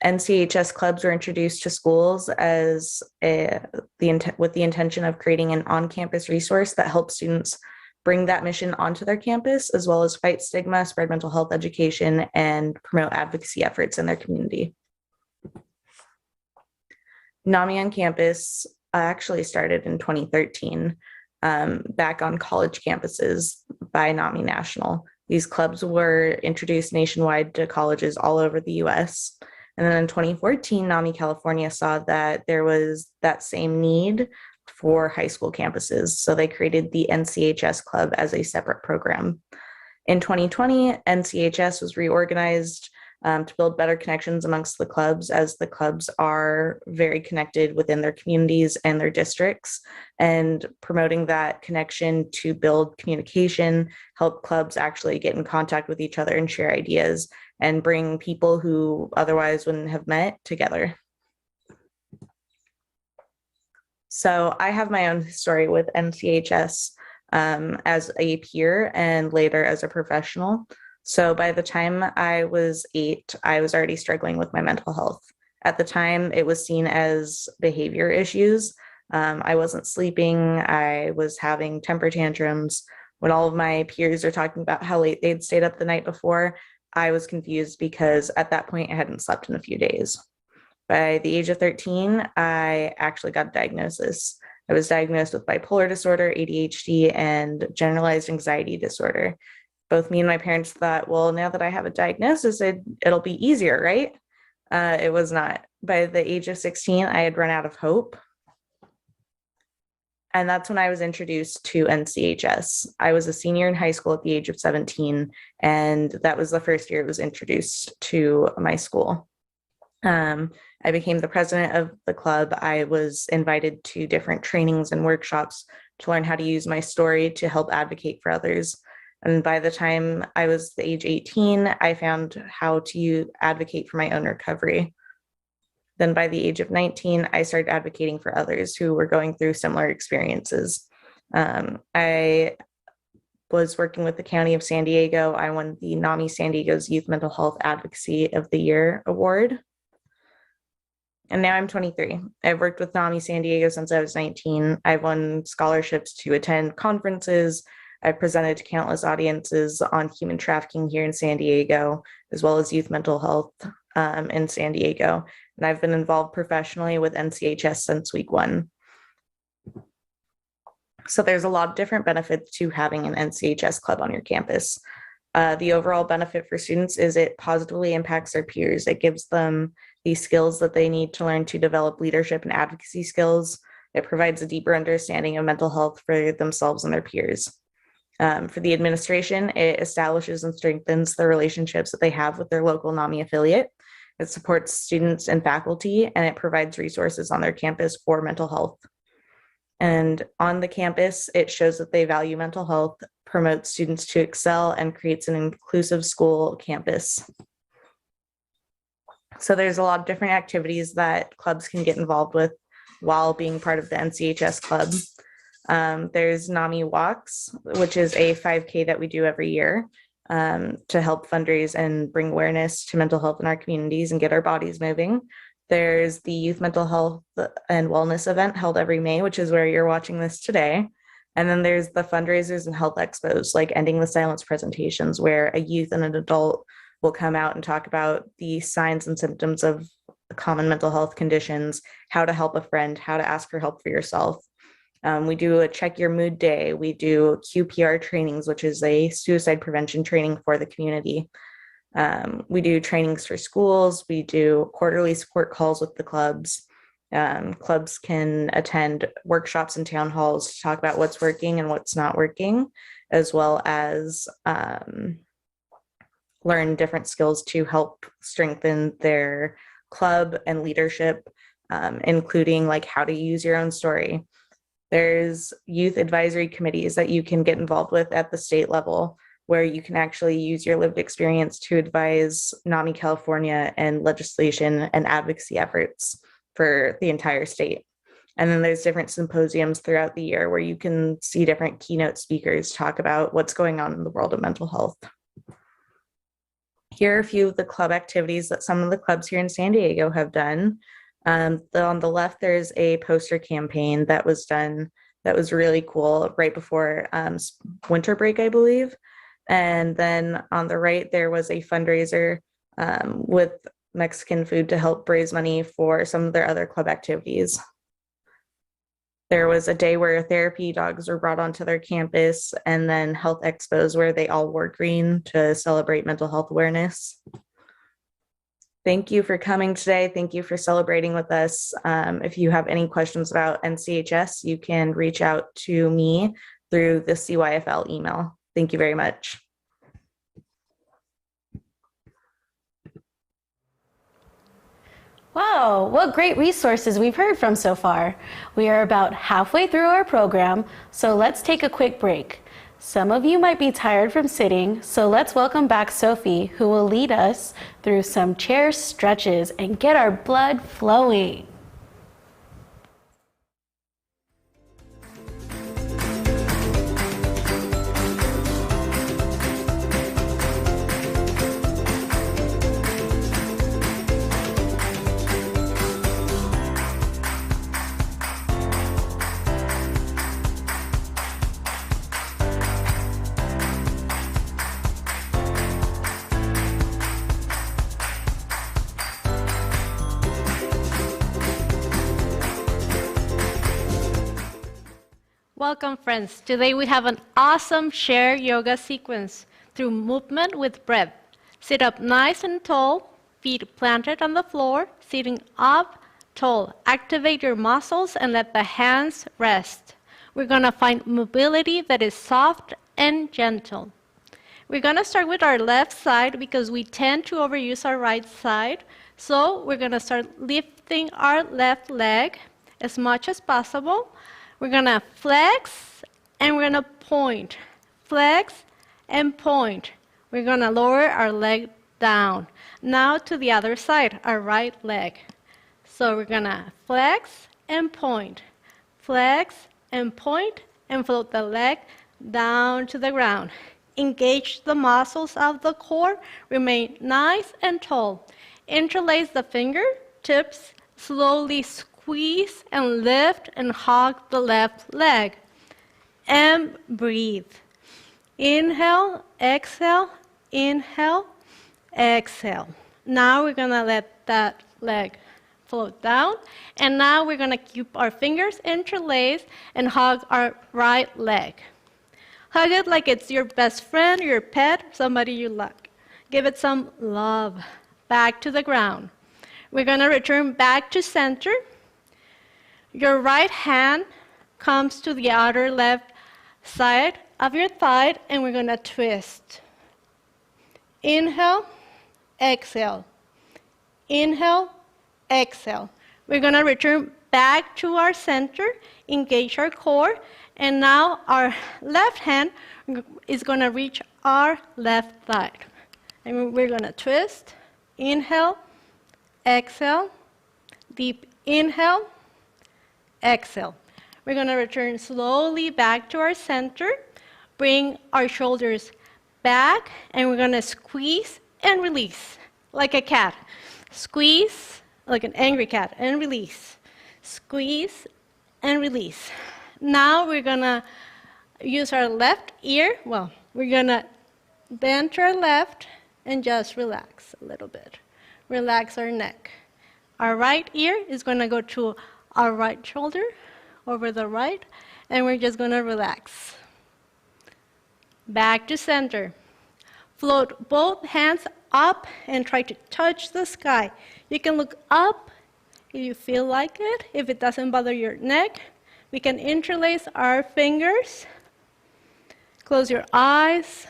NCHS clubs were introduced to schools with the intention of creating an on-campus resource that helps students bring that mission onto their campus, as well as fight stigma, spread mental health education, and promote advocacy efforts in their community. NAMI on Campus actually started in 2013, back on college campuses by NAMI National. These clubs were introduced nationwide to colleges all over the US. And then in 2014, NAMI California saw that there was that same need for high school campuses. So they created the NCHS Club as a separate program. In 2020, NCHS was reorganized to build better connections amongst the clubs, as the clubs are very connected within their communities and their districts, and promoting that connection to build communication, help clubs actually get in contact with each other and share ideas and bring people who otherwise wouldn't have met together. So I have my own story with NCHS as a peer and later as a professional. So by the time I was 8, I was already struggling with my mental health. At the time, it was seen as behavior issues. I wasn't sleeping. I was having temper tantrums. When all of my peers are talking about how late they'd stayed up the night before, I was confused because at that point I hadn't slept in a few days. By the age of 13, I actually got a diagnosis. I was diagnosed with bipolar disorder, ADHD, and generalized anxiety disorder. Both me and my parents thought, well, now that I have a diagnosis, it'll be easier, right? It was not. By the age of 16, I had run out of hope. And that's when I was introduced to NCHS. I was a senior in high school at the age of 17, and that was the first year it was introduced to my school. I became the president of the club. I was invited to different trainings and workshops to learn how to use my story to help advocate for others. And by the time I was the age 18, I found how to advocate for my own recovery. Then by the age of 19, I started advocating for others who were going through similar experiences. I was working with the County of San Diego. I won the NAMI San Diego's Youth Mental Health Advocacy of the Year Award. And now I'm 23. I've worked with NAMI San Diego since I was 19. I've won scholarships to attend conferences. I've presented to countless audiences on human trafficking here in San Diego, as well as youth mental health in San Diego. And I've been involved professionally with NCHS since week 1. So there's a lot of different benefits to having an NCHS club on your campus. The overall benefit for students is it positively impacts their peers. It gives them the skills that they need to learn to develop leadership and advocacy skills. It provides a deeper understanding of mental health for themselves and their peers. For the administration, it establishes and strengthens the relationships that they have with their local NAMI affiliate. It supports students and faculty, and it provides resources on their campus for mental health. And on the campus, it shows that they value mental health, promotes students to excel, and creates an inclusive school campus. So there's a lot of different activities that clubs can get involved with while being part of the NCHS club. There's NAMI Walks, which is a 5K that we do every year to help fundraise and bring awareness to mental health in our communities and get our bodies moving. There's the Youth Mental Health and Wellness event held every May, which is where you're watching this today. And then there's the fundraisers and health expos, like Ending the Silence presentations, where a youth and an adult will come out and talk about the signs and symptoms of common mental health conditions, how to help a friend, how to ask for help for yourself. We do a check your mood day. We do QPR trainings, which is a suicide prevention training for the community. We do trainings for schools. We do quarterly support calls with the clubs. Clubs can attend workshops and town halls to talk about what's working and what's not working, as well as learn different skills to help strengthen their club and leadership, including like how to use your own story. There's youth advisory committees that you can get involved with at the state level, where you can actually use your lived experience to advise NAMI California and legislation and advocacy efforts for the entire state. And then there's different symposiums throughout the year where you can see different keynote speakers talk about what's going on in the world of mental health. Here are a few of the club activities that some of the clubs here in San Diego have done. On the left, there's a poster campaign that was done that was really cool right before winter break, I believe. And then on the right, there was a fundraiser with Mexican food to help raise money for some of their other club activities. There was a day where therapy dogs were brought onto their campus, and then health expos where they all wore green to celebrate mental health awareness. Thank you for coming today. Thank you for celebrating with us. If you have any questions about NCHS, you can reach out to me through the CYFL email. Thank you very much. Wow, what great resources we've heard from so far. We are about halfway through our program, so let's take a quick break. Some of you might be tired from sitting, so let's welcome back Sophie, who will lead us through some chair stretches and get our blood flowing. Welcome, friends. Today we have an awesome chair yoga sequence through movement with breath. Sit up nice and tall, feet planted on the floor, sitting up tall. Activate your muscles and let the hands rest. We're going to find mobility that is soft and gentle. We're going to start with our left side because we tend to overuse our right side. So we're going to start lifting our left leg as much as possible. We're going to flex and we're going to point. Flex and point. We're going to lower our leg down. Now to the other side, our right leg. So we're going to flex and point. Flex and point and float the leg down to the ground. Engage the muscles of the core. Remain nice and tall. Interlace the fingertips. Slowly squeeze and lift and hug the left leg. And breathe. Inhale, exhale, inhale, exhale. Now we're going to let that leg float down. And now we're going to keep our fingers interlaced and hug our right leg. Hug it like it's your best friend, your pet, somebody you like. Give it some love. Back to the ground. We're going to return back to center. Your right hand comes to the outer left side of your thigh, and we're going to twist. Inhale, exhale. Inhale, exhale. We're going to return back to our center, engage our core, and now our left hand is going to reach our left thigh. And we're going to twist. Inhale, exhale, deep inhale, exhale. We're going to return slowly back to our center, bring our shoulders back, and we're going to squeeze and release like a cat. Squeeze like an angry cat and release. Squeeze and release. Now we're going to use our left ear. Well, we're going to bend to our left and just relax a little bit. Relax our neck. Our right ear is going to go to our right shoulder, over the right, and we're just going to relax. Back to center. Float both hands up and try to touch the sky. You can look up if you feel like it. If it doesn't bother your neck, we can interlace our fingers. Close your eyes.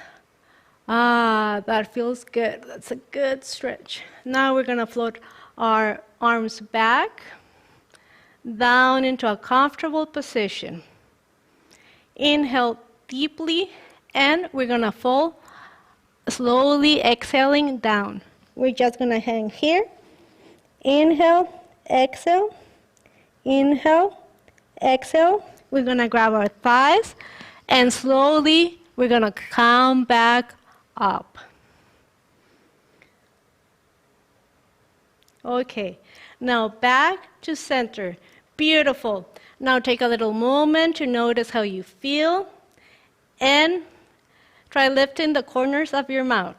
Ah, that feels good. That's a good stretch. Now we're going to float our arms back, down into a comfortable position. Inhale deeply, and we're going to fall slowly, exhaling down. We're just going to hang here. Inhale, exhale. Inhale, exhale. We're going to grab our thighs, and slowly we're going to come back up. Okay, now back to center. Beautiful. Now take a little moment to notice how you feel, and try lifting the corners of your mouth.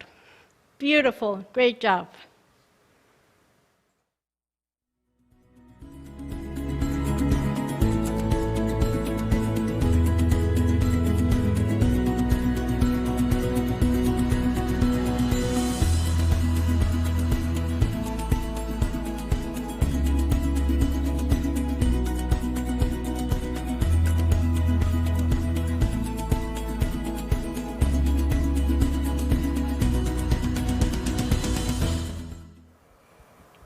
Beautiful. Great job.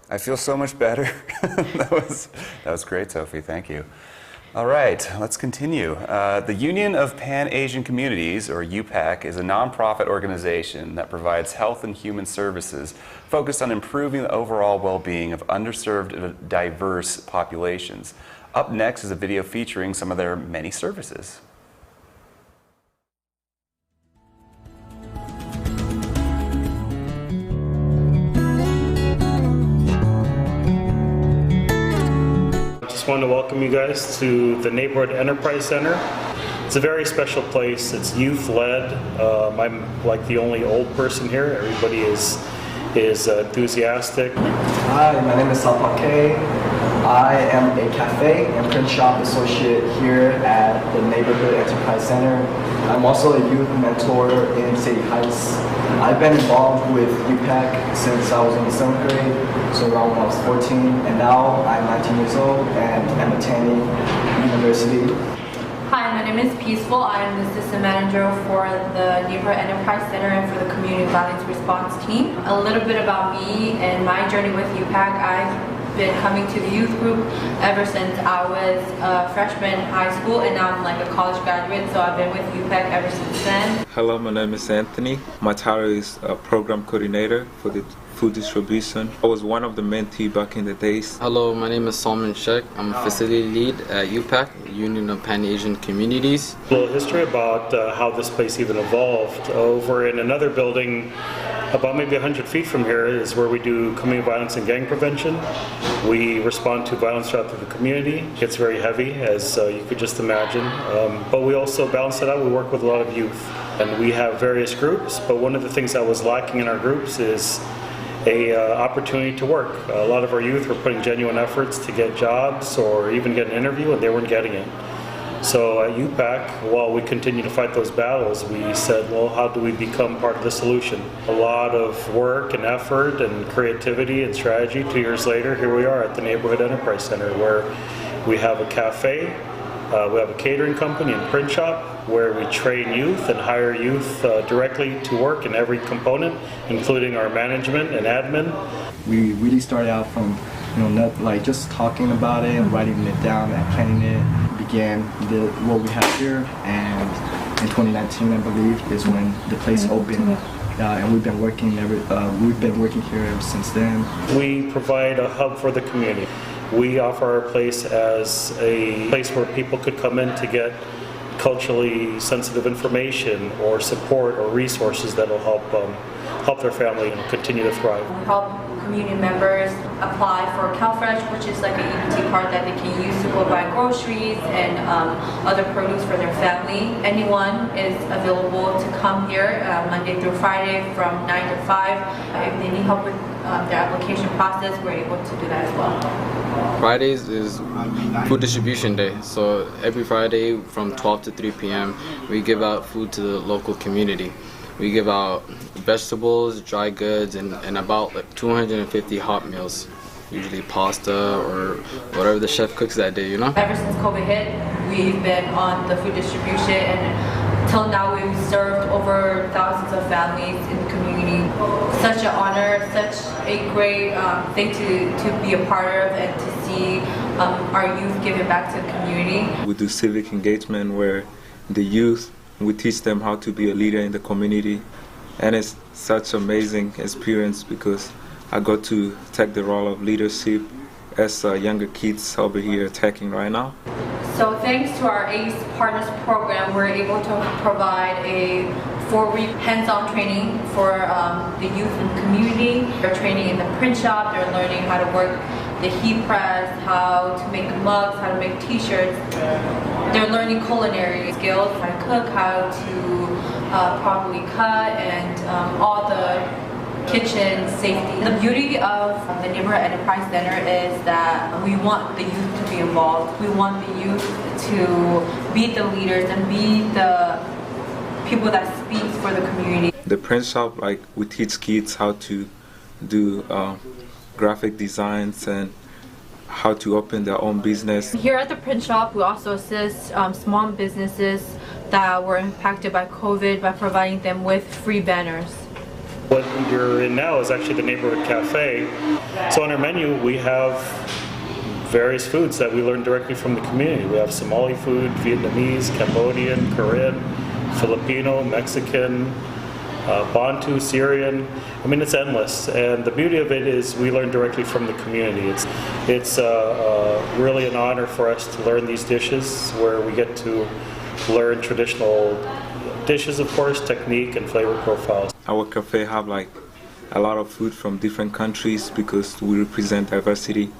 I feel so much better. that was great, Sophie. Thank you. All right, let's continue. The Union of Pan-Asian Communities, or UPAC, is a nonprofit organization that provides health and human services focused on improving the overall well-being of underserved, diverse populations. Up next is a video featuring some of their many services. I want to welcome you guys to the Neighborhood Enterprise Center. It's a very special place. It's youth-led. I'm like the only old person here. Everybody is enthusiastic. Hi, my name is Salpa K. I am a cafe and print shop associate here at the Neighborhood Enterprise Center. I'm also a youth mentor in City Heights. I've been involved with UPAC since I was in the 7th grade, so around when I was 14, and now I'm 19 years old and I'm attending university. Hi, my name is Peaceful. I am the assistant manager for the Neighborhood Enterprise Center and for the Community Violence Response Team. A little bit about me and my journey with UPAC. I've been coming to the youth group ever since I was a freshman in high school, and now I'm like a college graduate, so I've been with UPAC ever since then. Hello, my name is Anthony. My title is Program Coordinator for the food distribution. I was one of the mentee back in the days. Hello, my name is Salman Sheikh. I'm a facility lead at UPAC, Union of Pan-Asian Communities. A little history about how this place even evolved. Over in another building, about maybe 100 feet from here, is where we do community violence and gang prevention. We respond to violence throughout the community. It gets very heavy, as you could just imagine. But we also balance it out. We work with a lot of youth. And we have various groups, but one of the things that was lacking in our groups is a opportunity to work. A lot of our youth were putting genuine efforts to get jobs or even get an interview, and they weren't getting it. So at UPAC, while we continue to fight those battles, we said, well, how do we become part of the solution? A lot of work and effort and creativity and strategy. 2 years later, here we are at the Neighborhood Enterprise Center, where we have a cafe, we have a catering company and print shop, where we train youth and hire youth directly to work in every component, including our management and admin. We really started out from not like just talking about it and writing it down and planning it. Began what we have here, and in 2019, I believe, is when the place opened. And we've been working here ever since then. We provide a hub for the community. We offer our place as a place where people could come in to get culturally sensitive information or support or resources that will help their family and continue to thrive. We help community members apply for CalFresh, which is like an EBT card that they can use to go buy groceries and other produce for their family. Anyone is available to come here Monday through Friday from 9 to 5. If they need help with their application process, we're able to do that as well. Fridays is food distribution day, so every Friday from 12 to 3 p.m. we give out food to the local community. We give out vegetables, dry goods, and about like 250 hot meals, usually pasta or whatever the chef cooks that day, Ever since COVID hit, we've been on the food distribution, and till now we've served over thousands of families in the community. Such an honor, such a great thing to be a part of and to see our youth giving back to the community. We do civic engagement where the youth, we teach them how to be a leader in the community, and it's such an amazing experience because I got to take the role of leadership as younger kids over here attacking right now. So thanks to our ACE Partners program, we're able to provide a 4-week hands-on training for the youth and community. They're training in the print shop, they're learning how to work the heat press, how to make mugs, how to make t-shirts. They're learning culinary skills, how to cook, how to properly cut, and all the kitchen safety. The beauty of the Neighborhood Enterprise Center is that we want the youth to be involved. We want the youth to be the leaders and be the people that speaks for the community. The print shop, like we teach kids how to do graphic designs and how to open their own business. Here at the print shop, we also assist small businesses that were impacted by COVID by providing them with free banners. What you're in now is actually the Neighborhood Cafe. So on our menu, we have various foods that we learn directly from the community. We have Somali food, Vietnamese, Cambodian, Korean, Filipino, Mexican, Bantu, Syrian. I mean, it's endless. And the beauty of it is we learn directly from the community. It's really an honor for us to learn these dishes, where we get to learn traditional dishes, of course, technique and flavor profiles. Our cafe have like a lot of food from different countries because we represent diversity.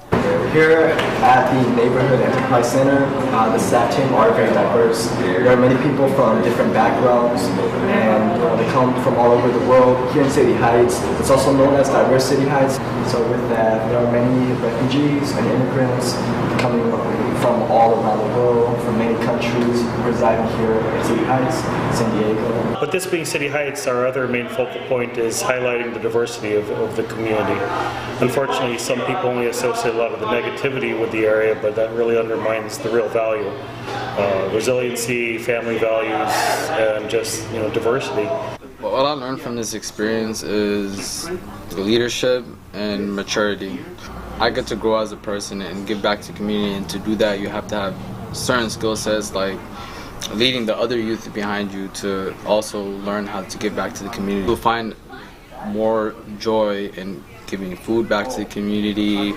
Here at the Neighborhood Enterprise Center, the staff team are very diverse. There are many people from different backgrounds, and they come from all over the world. Here in City Heights, it's also known as Diversity Heights. So with that, there are many refugees and immigrants coming from all around the world, from many countries, residing here in City Heights, San Diego. But this being City Heights, our other main focal point is highlighting the diversity of the community. Unfortunately, some people only associate a lot of the negativity with the area, but that really undermines the real value. Resiliency, family values, and just diversity. What I learned from this experience is leadership and maturity. I get to grow as a person and give back to the community, and to do that you have to have certain skill sets like leading the other youth behind you to also learn how to give back to the community. You'll find more joy in giving food back to the community,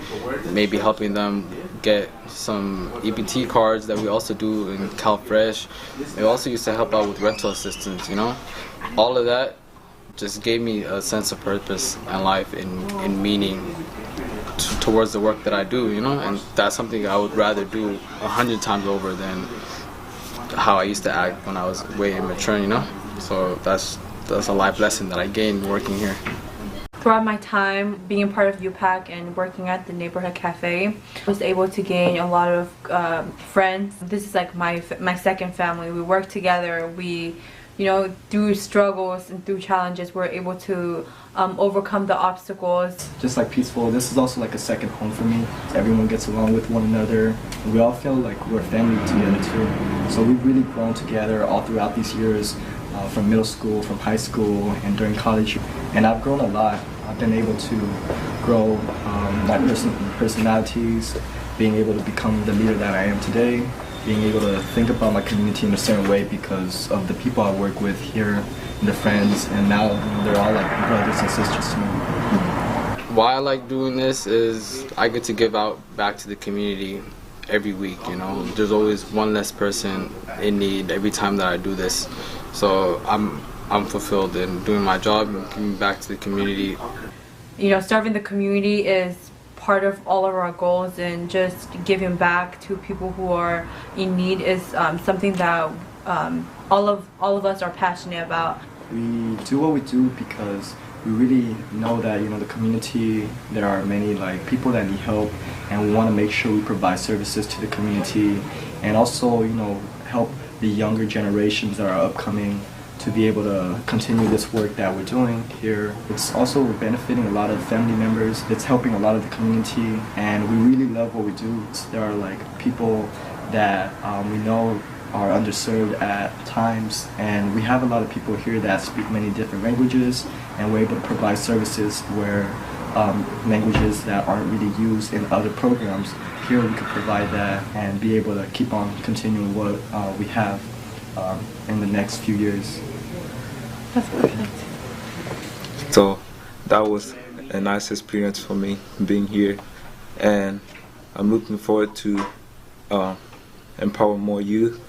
maybe helping them get some EBT cards that we also do in CalFresh. We also used to help out with rental assistance, All of that just gave me a sense of purpose in life and meaning towards the work that I do, and that's something I would rather do 100 times over than how I used to act when I was way immature, So that's a life lesson that I gained working here. Throughout my time being part of UPAC and working at the neighborhood cafe, I was able to gain a lot of friends. This is like my second family. We work together. We, through struggles and through challenges, we're able to overcome the obstacles. Just like Peaceful, this is also like a second home for me. Everyone gets along with one another. And we all feel like we're family together too. So we've really grown together all throughout these years, from middle school, from high school, and during college. And I've grown a lot. I've been able to grow my personalities, being able to become the leader that I am today, being able to think about my community in a certain way because of the people I work with here, and the friends, and now they're all like brothers and sisters to me. Why I like doing this is I get to give out back to the community every week. There's always one less person in need every time that I do this. So I'm fulfilled in doing my job and giving back to the community. Serving the community is part of all of our goals, and just giving back to people who are in need is something that all of us are passionate about. We do what we do because we really know that the community, there are many like people that need help, and we want to make sure we provide services to the community, and also help the younger generations that are upcoming to be able to continue this work that we're doing here. It's also benefiting a lot of family members. It's helping a lot of the community, and we really love what we do. There are like people that we know are underserved at times, and we have a lot of people here that speak many different languages, and we're able to provide services where languages that aren't really used in other programs. Here we could provide that and be able to keep on continuing what we have in the next few years. That's perfect. So that was a nice experience for me being here, and I'm looking forward to empower more youth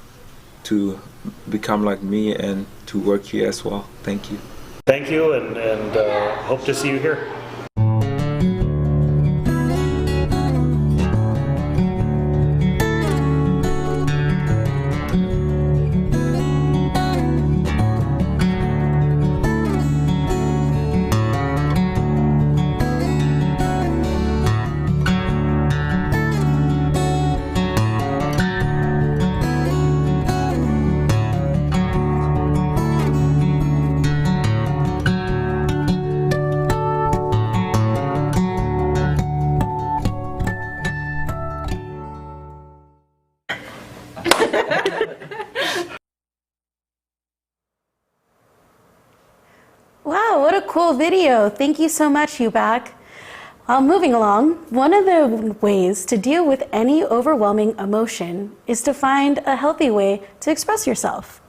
to become like me and to work here as well. Thank you. Thank you, and hope to see you here. Wow, what a cool video. Thank you so much, UPAC. Moving along, one of the ways to deal with any overwhelming emotion is to find a healthy way to express yourself.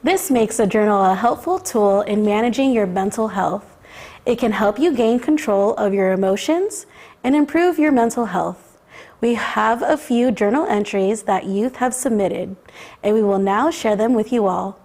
This makes a journal a helpful tool in managing your mental health. It can help you gain control of your emotions and improve your mental health. We have a few journal entries that youth have submitted, and we will now share them with you all.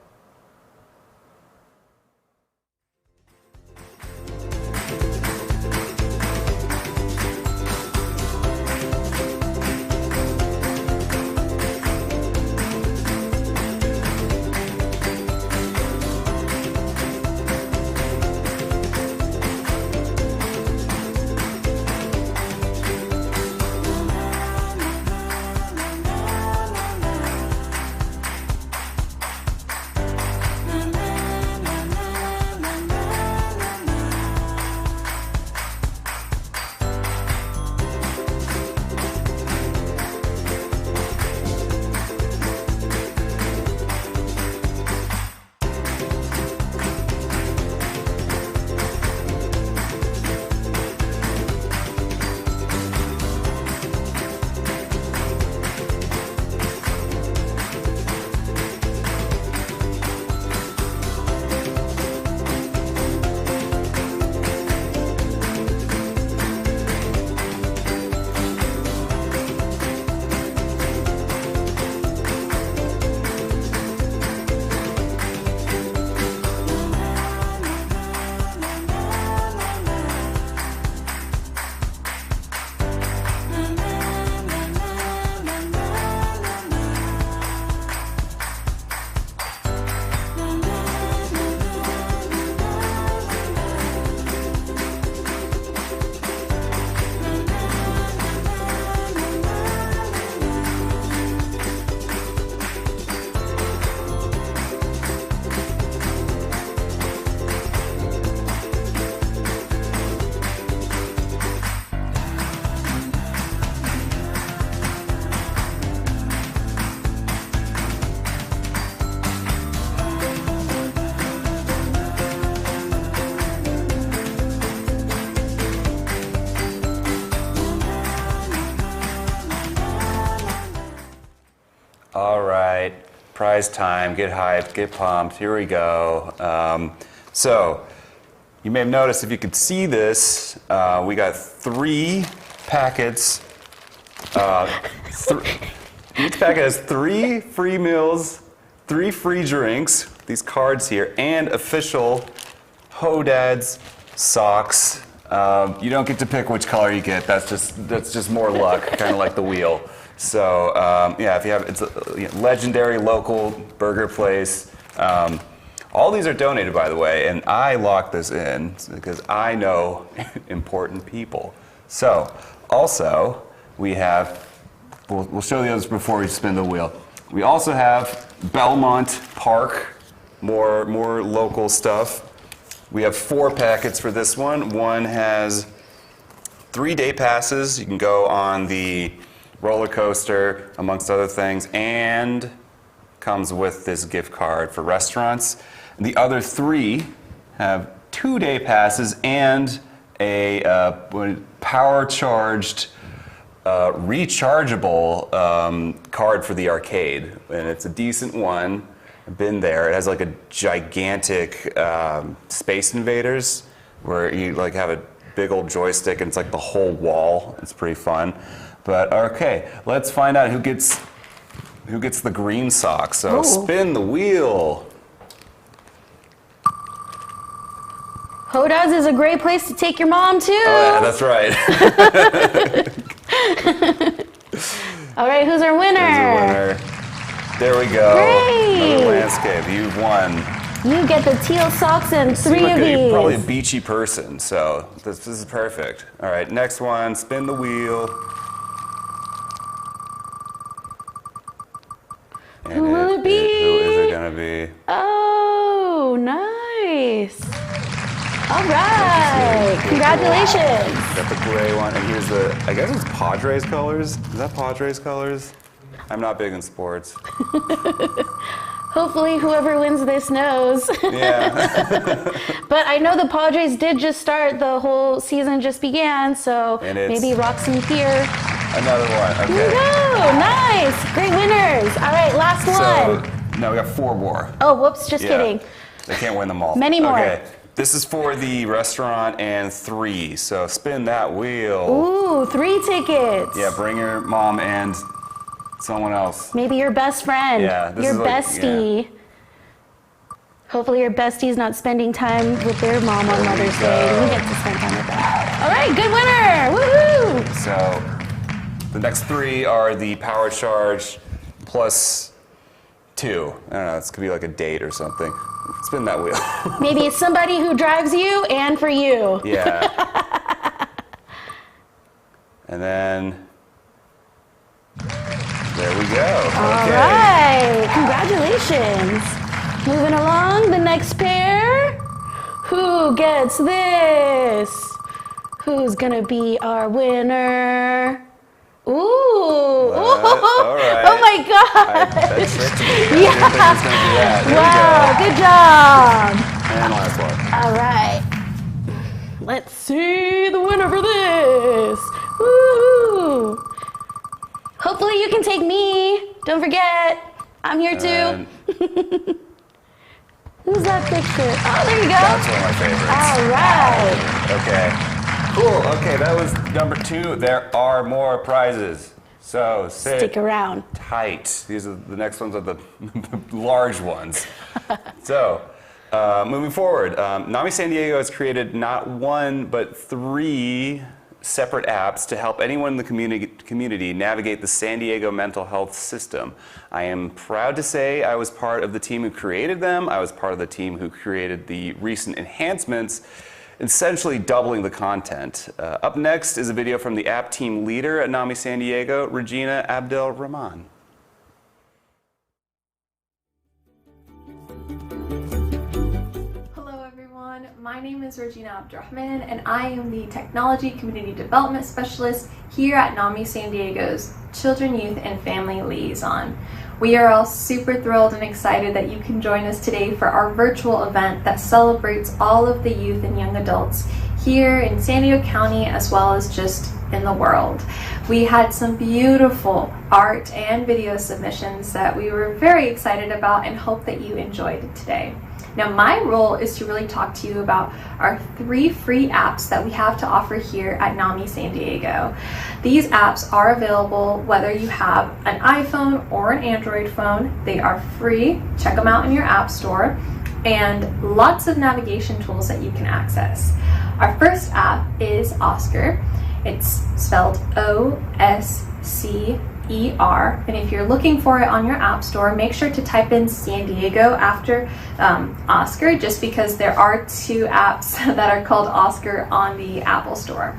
All right, prize time. Get hyped, get pumped. Here we go. So, you may have noticed, if you could see this, we got 3 packets. Each packet has 3 free meals, 3 free drinks, these cards here, and official Hodad's socks. You don't get to pick which color you get. That's just more luck, kind of like the wheel. So yeah, if you have, it's a legendary local burger place. All these are donated, by the way, and I locked this in because I know important people. So also we have, we'll show the others before we spin the wheel. We also have Belmont Park, more local stuff. We have 4 packets for this one. One has 3 day passes. You can go on the roller coaster, amongst other things, and comes with this gift card for restaurants. And the other 3 have 2 day passes and a power charged, rechargeable card for the arcade. And it's a decent one. I've been there. It has like a gigantic Space Invaders where you like have a big old joystick and it's like the whole wall. It's pretty fun. But okay, let's find out who gets the green sock. So spin the wheel. Hodad's is a great place to take your mom too. Oh, yeah, that's right. All right, who's our winner? There's a winner. There we go. Great. Another landscape. You've won. You get the teal socks and 3 Seem like of you're these. probably a beachy person, so this is perfect. All right, next one. Spin the wheel. And Who will it be? Who is it gonna be? Oh, nice. All right, congratulations. Got the gray one, and here's the, I guess it's Padres colors. Is that Padres colors? I'm not big in sports. Hopefully whoever wins this knows. Yeah. But I know the Padres did just start, the whole season just began, so maybe rock some gear. Another one, okay. Here we go, nice, great winners. All right, last one. So, no, we got 4 more. Oh, whoops, just kidding. They can't win them all. Many more. Okay, this is for the restaurant and 3, so spin that wheel. Ooh, 3 tickets. Yeah, bring your mom and someone else. Maybe your best friend, Yeah, this your is like, bestie. Hopefully your bestie's not spending time with their mom on Mother's Day. You get to spend time with them. All right, good winner, woohoo! So the next 3 are the power charge plus 2. I don't know, this could be like a date or something. Spin that wheel. Maybe it's somebody who drives you and for you. Yeah. And then, there we go. All right, congratulations. Moving along, the next pair. Who gets this? Who's gonna be our winner? Ooh! All right. Oh my God! That tricked me. Yeah. I didn't think it was gonna do that. There Wow, we go. good job. And last one. All right. Let's see the winner for this. Woo! Hopefully you can take me. Don't forget, I'm here too. Who's that picture? Oh, there you go. That's one of my favorites. All right. Okay. Cool. Okay, that was number 2. There are more prizes. So Stick around. Tight. These are the next ones are the large ones. So, moving forward, NAMI San Diego has created not 1 but 3 separate apps to help anyone in the community navigate the San Diego mental health system. I am proud to say I was part of the team who created them. I was part of the team who created the recent enhancements, essentially doubling the content. Up next is a video from the app team leader at NAMI San Diego, Regina Abdel-Rahman. Hello everyone, my name is Regina Abdel-Rahman and I am the Technology Community Development Specialist here at NAMI San Diego's Children, Youth, and Family Liaison. We are all super thrilled and excited that you can join us today for our virtual event that celebrates all of the youth and young adults here in San Diego County, as well as just in the world. We had some beautiful art and video submissions that we were very excited about and hope that you enjoyed today. Now, my role is to really talk to you about our 3 free apps that we have to offer here at NAMI San Diego. These apps are available whether you have an iPhone or an Android phone. They are free. Check them out in your app store, and lots of navigation tools that you can access. Our first app is Oscar. It's spelled O-S-C-E-R, and if you're looking for it on your app store, make sure to type in San Diego after Oscar, just because there are 2 apps that are called Oscar on the Apple Store.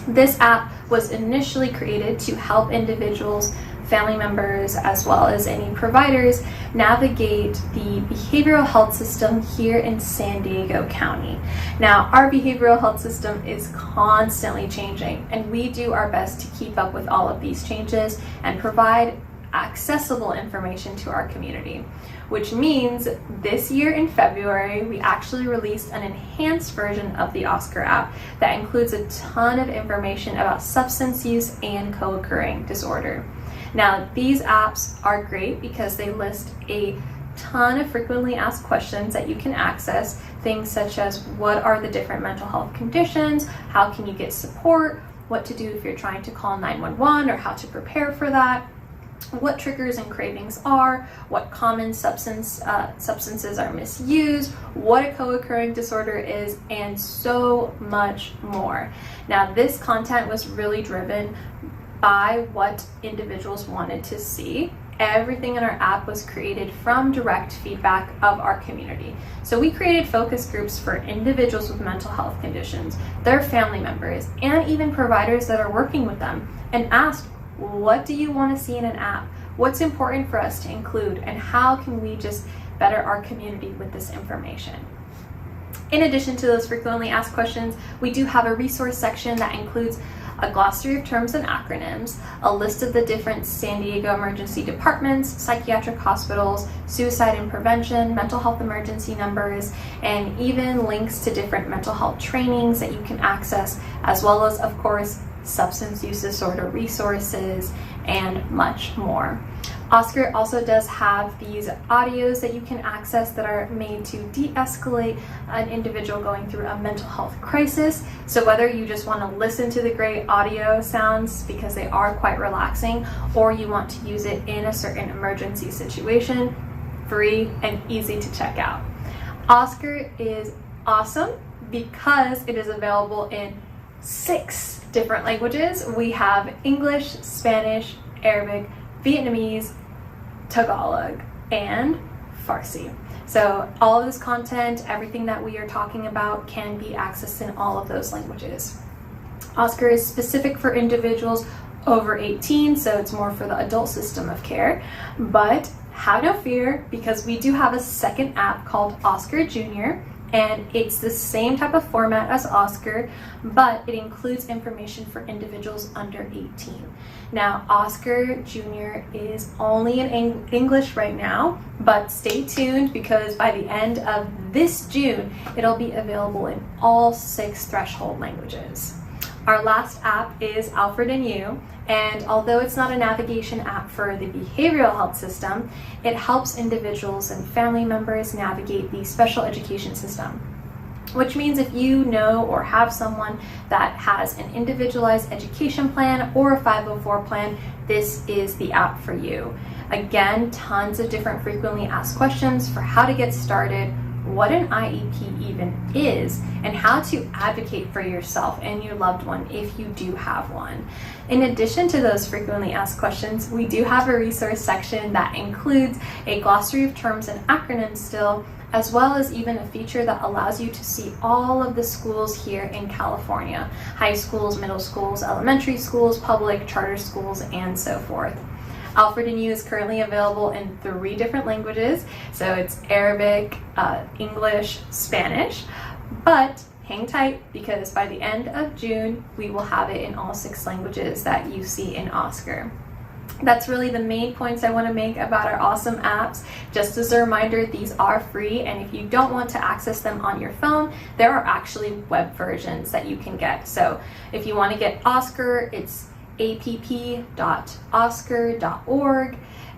This app was initially created to help individuals, family members, as well as any providers navigate the behavioral health system here in San Diego County. Now, our behavioral health system is constantly changing, and we do our best to keep up with all of these changes and provide accessible information to our community, which means this year in February, we actually released an enhanced version of the Oscar app that includes a ton of information about substance use and co-occurring disorder. Now, these apps are great because they list a ton of frequently asked questions that you can access, things such as what are the different mental health conditions, how can you get support, what to do if you're trying to call 911 or how to prepare for that, what triggers and cravings are, what common substances are misused, what a co-occurring disorder is, and so much more. Now, this content was really driven by what individuals wanted to see. Everything in our app was created from direct feedback of our community. So we created focus groups for individuals with mental health conditions, their family members, and even providers that are working with them, and asked, what do you want to see in an app? What's important for us to include, and how can we just better our community with this information? In addition to those frequently asked questions, we do have a resource section that includes a glossary of terms and acronyms, a list of the different San Diego emergency departments, psychiatric hospitals, suicide and prevention, mental health emergency numbers, and even links to different mental health trainings that you can access, as well as, of course, substance use disorder resources, and much more. Oscar also does have these audios that you can access that are made to de-escalate an individual going through a mental health crisis. So whether you just want to listen to the great audio sounds because they are quite relaxing, or you want to use it in a certain emergency situation, free and easy to check out. Oscar is awesome because it is available in 6 different languages. We have English, Spanish, Arabic, Vietnamese, Tagalog, and Farsi. So all of this content, everything that we are talking about, can be accessed in all of those languages. Oscar is specific for individuals over 18, so it's more for the adult system of care. But have no fear, because we do have a second app called Oscar Junior, and it's the same type of format as Oscar, but it includes information for individuals under 18. Now, Oscar Junior is only in English right now, but stay tuned, because by the end of this June, it'll be available in all 6 threshold languages. Our last app is Alfred and You, and although it's not a navigation app for the behavioral health system, it helps individuals and family members navigate the special education system. Which means if you know or have someone that has an individualized education plan or a 504 plan, this is the app for you. Again, tons of different frequently asked questions for how to get started, what an IEP even is, and how to advocate for yourself and your loved one if you do have one. In addition to those frequently asked questions, we do have a resource section that includes a glossary of terms and acronyms still, as well as even a feature that allows you to see all of the schools here in California: high schools, middle schools, elementary schools, public, charter schools, and so forth. Alfred and You is currently available in 3 different languages, so it's Arabic, English, Spanish, but hang tight, because by the end of June, we will have it in all 6 languages that you see in Oscar. That's really the main points I want to make about our awesome apps. Just as a reminder, these are free, and if you don't want to access them on your phone, there are actually web versions that you can get. So if you want to get Oscar, it's app.oscar.org.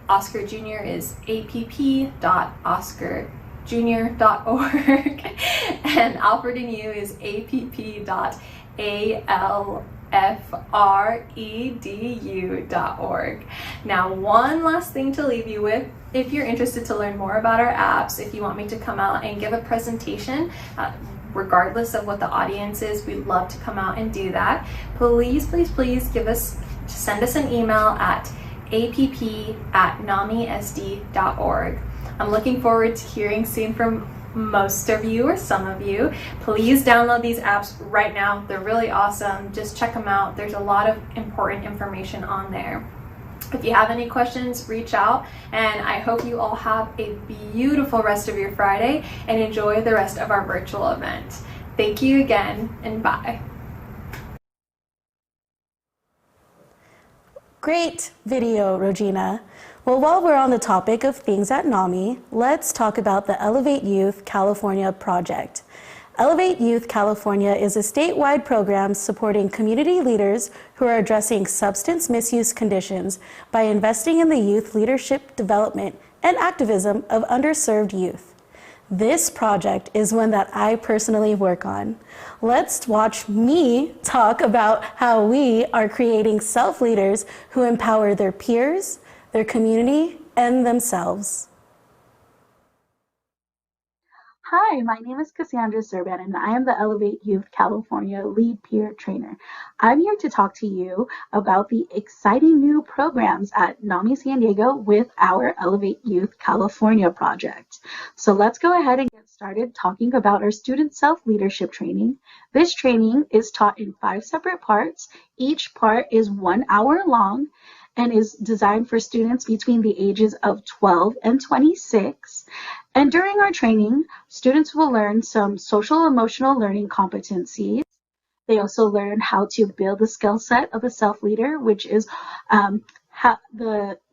Oscar Junior is app.oscarjunior.org. And Alfred and You is app.alfredu.org. Now, one last thing to leave you with. If you're interested to learn more about our apps, if you want me to come out and give a presentation, regardless of what the audience is, we'd love to come out and do that. Please send us an email at app@namisd.org. I'm looking forward to hearing soon from most of you or some of you. Please download these apps right now. They're really awesome. Just check them out. There's a lot of important information on there. If you have any questions, reach out, and I hope you all have a beautiful rest of your Friday and enjoy the rest of our virtual event. Thank you again, and bye. Great video, Regina. Well, while we're on the topic of things at NAMI, let's talk about the Elevate Youth California project. Elevate Youth California is a statewide program supporting community leaders who are addressing substance misuse conditions by investing in the youth leadership development and activism of underserved youth. This project is one that I personally work on. Let's watch me talk about how we are creating self-leaders who empower their peers, their community, and themselves. Hi, my name is Cassandra Serban, and I am the Elevate Youth California Lead Peer Trainer. I'm here to talk to you about the exciting new programs at NAMI San Diego with our Elevate Youth California project. So let's go ahead and get started talking about our student self-leadership training. This training is taught in 5 separate parts. Each part is 1 hour long and is designed for students between the ages of 12 and 26. And during our training, students will learn some social emotional learning competencies. They also learn how to build the skill set of a self-leader, which is what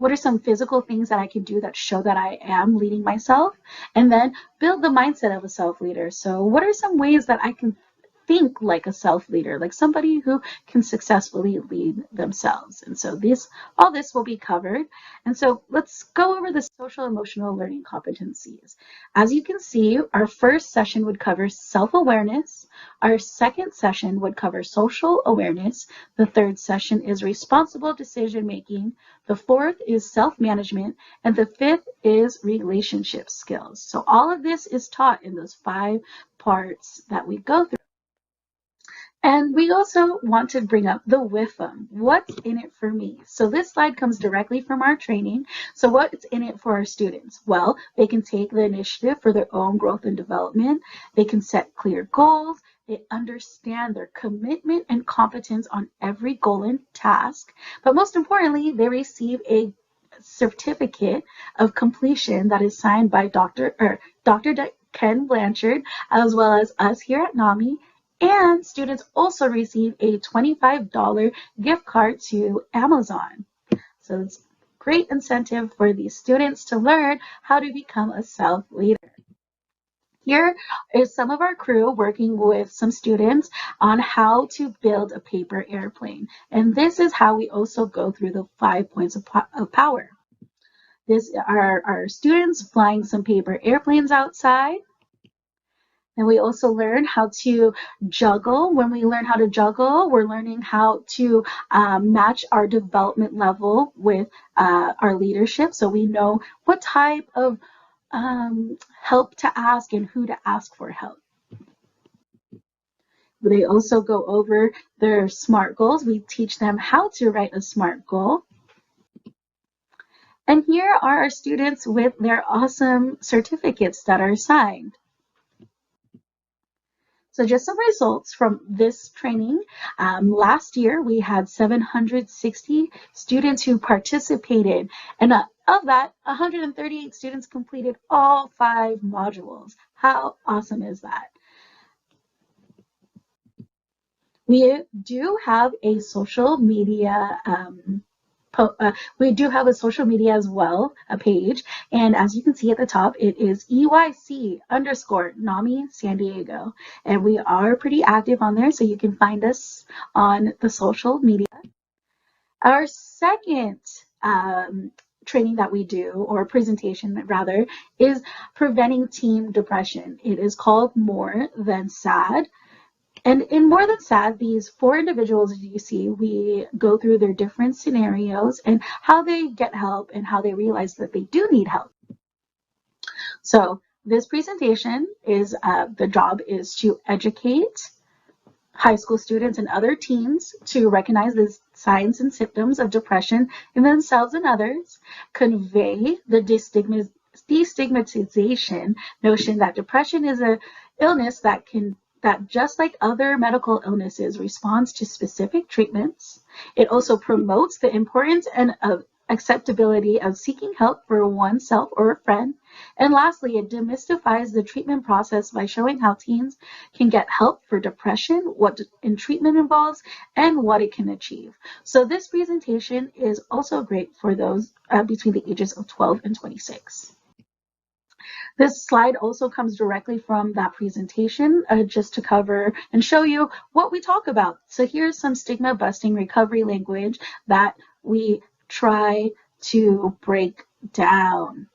are some physical things that I can do that show that I am leading myself, and then build the mindset of a self-leader. So what are some ways that I can think like a self-leader, like somebody who can successfully lead themselves? And so all this will be covered. And so let's go over the social emotional learning competencies. As you can see, our first session would cover self-awareness. Our second session would cover social awareness. The third session is responsible decision making. The fourth is self-management. And the fifth is relationship skills. So all of this is taught in those 5 parts that we go through. And we also want to bring up the WIFM. What's in it for me? So this slide comes directly from our training. So what's in it for our students? Well, they can take the initiative for their own growth and development. They can set clear goals. They understand their commitment and competence on every goal and task. But most importantly, they receive a certificate of completion that is signed by Dr. Ken Blanchard, as well as us here at NAMI. And students also receive a $25 gift card to Amazon. So it's great incentive for these students to learn how to become a self-leader. Here is some of our crew working with some students on how to build a paper airplane. And this is how we also go through the 5 points of power. This are our students flying some paper airplanes outside. And we also learn how to juggle. When we learn how to juggle, we're learning how to match our development level with our leadership. So we know what type of help to ask and who to ask for help. They also go over their SMART goals. We teach them how to write a SMART goal. And here are our students with their awesome certificates that are signed. So just some results from this training. Last year, we had 760 students who participated. And of that, 138 students completed all 5 modules. How awesome is that? We do have a social media we do have a social media as well, a page, and as you can see at the top, it is EYC_NAMI San Diego, and we are pretty active on there, so you can find us on the social media. Our second training that we do, or presentation rather, is preventing teen depression. It is called More Than Sad. And in More Than Sad, these 4 individuals, as you see, we go through their different scenarios and how they get help and how they realize that they do need help. So this presentation is, the job is to educate high school students and other teens to recognize the signs and symptoms of depression in themselves and others, convey the destigmatization notion that depression is an illness that just like other medical illnesses responds to specific treatments. It also promotes the importance and acceptability of seeking help for oneself or a friend. And lastly, it demystifies the treatment process by showing how teens can get help for depression, what treatment involves, and what it can achieve. So this presentation is also great for those between the ages of 12 and 26. This slide also comes directly from that presentation, just to cover and show you what we talk about. So here's some stigma-busting recovery language that we try to break down.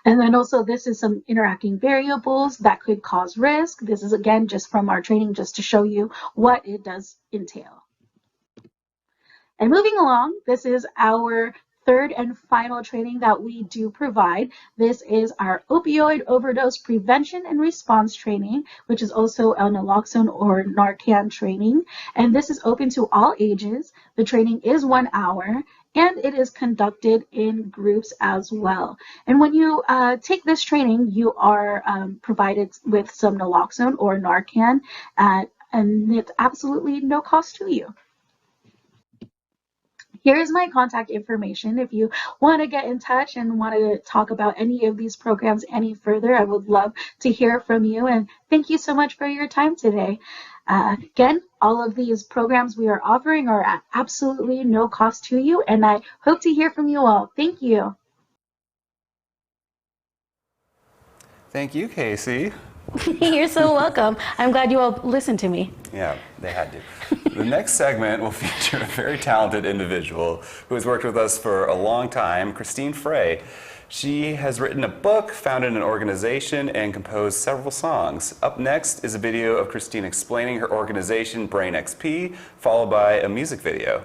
And then also this is some interacting variables that could cause risk. This is again just from our training, just to show you what it does entail. And moving along, this is our third and final training that we do provide. This is our opioid overdose prevention and response training, which is also a naloxone or Narcan training. And this is open to all ages. The training is 1 hour, and it is conducted in groups as well. And when you take this training, you are provided with some naloxone or Narcan, and it's absolutely no cost to you. Here's my contact information. If you want to get in touch and want to talk about any of these programs any further, I would love to hear from you. And thank you so much for your time today. Again, all of these programs we are offering are at absolutely no cost to you, and I hope to hear from you all. Thank you. Thank you, Casey. You're so welcome. I'm glad you all listened to me. Yeah, they had to. The next segment will feature a very talented individual who has worked with us for a long time, Christine Frey. She has written a book, founded an organization, and composed several songs. Up next is a video of Christine explaining her organization, Brain XP, followed by a music video.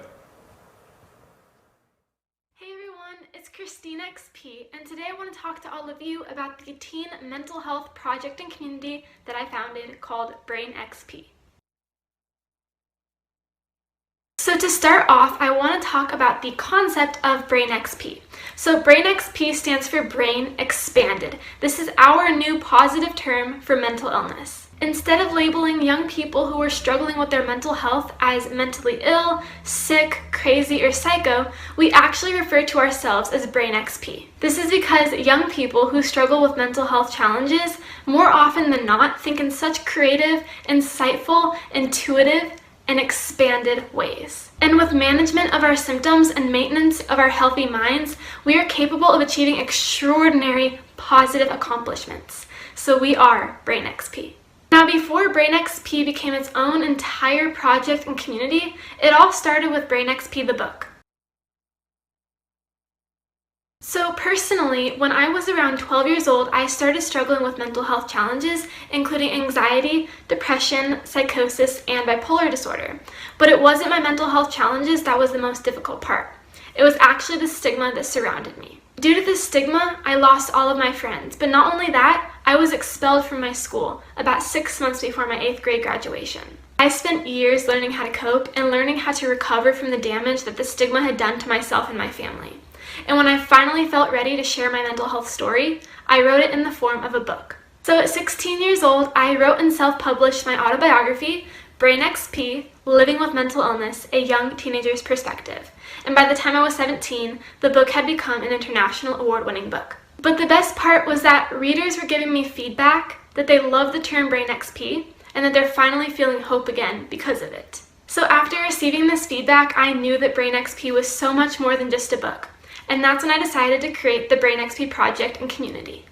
Hey everyone, it's Christine XP, and today I want to talk to all of you about the teen mental health project and community that I founded called Brain XP. So to start off, I want to talk about the concept of Brain XP. So Brain XP stands for Brain Expanded. This is our new positive term for mental illness. Instead of labeling young people who are struggling with their mental health as mentally ill, sick, crazy, or psycho, we actually refer to ourselves as Brain XP. This is because young people who struggle with mental health challenges more often than not think in such creative, insightful, intuitive, and expanded ways. And with management of our symptoms and maintenance of our healthy minds, we are capable of achieving extraordinary positive accomplishments. So we are Brain XP. Now, before Brain XP became its own entire project and community, it all started with Brain XP the book. So personally, when I was around 12 years old, I started struggling with mental health challenges, including anxiety, depression, psychosis, and bipolar disorder. But it wasn't my mental health challenges that was the most difficult part. It was actually the stigma that surrounded me. Due to this stigma, I lost all of my friends. But not only that, I was expelled from my school about 6 months before my 8th grade graduation. I spent years learning how to cope and learning how to recover from the damage that the stigma had done to myself and my family. And when I finally felt ready to share my mental health story, I wrote it in the form of a book. So at 16 years old, I wrote and self-published my autobiography, Brain XP, Living with Mental Illness, A Young Teenager's Perspective. And by the time I was 17, the book had become an international award-winning book. But the best part was that readers were giving me feedback that they loved the term Brain XP and that they're finally feeling hope again because of it. So after receiving this feedback, I knew that Brain XP was so much more than just a book. And that's when I decided to create the Brain XP project and community.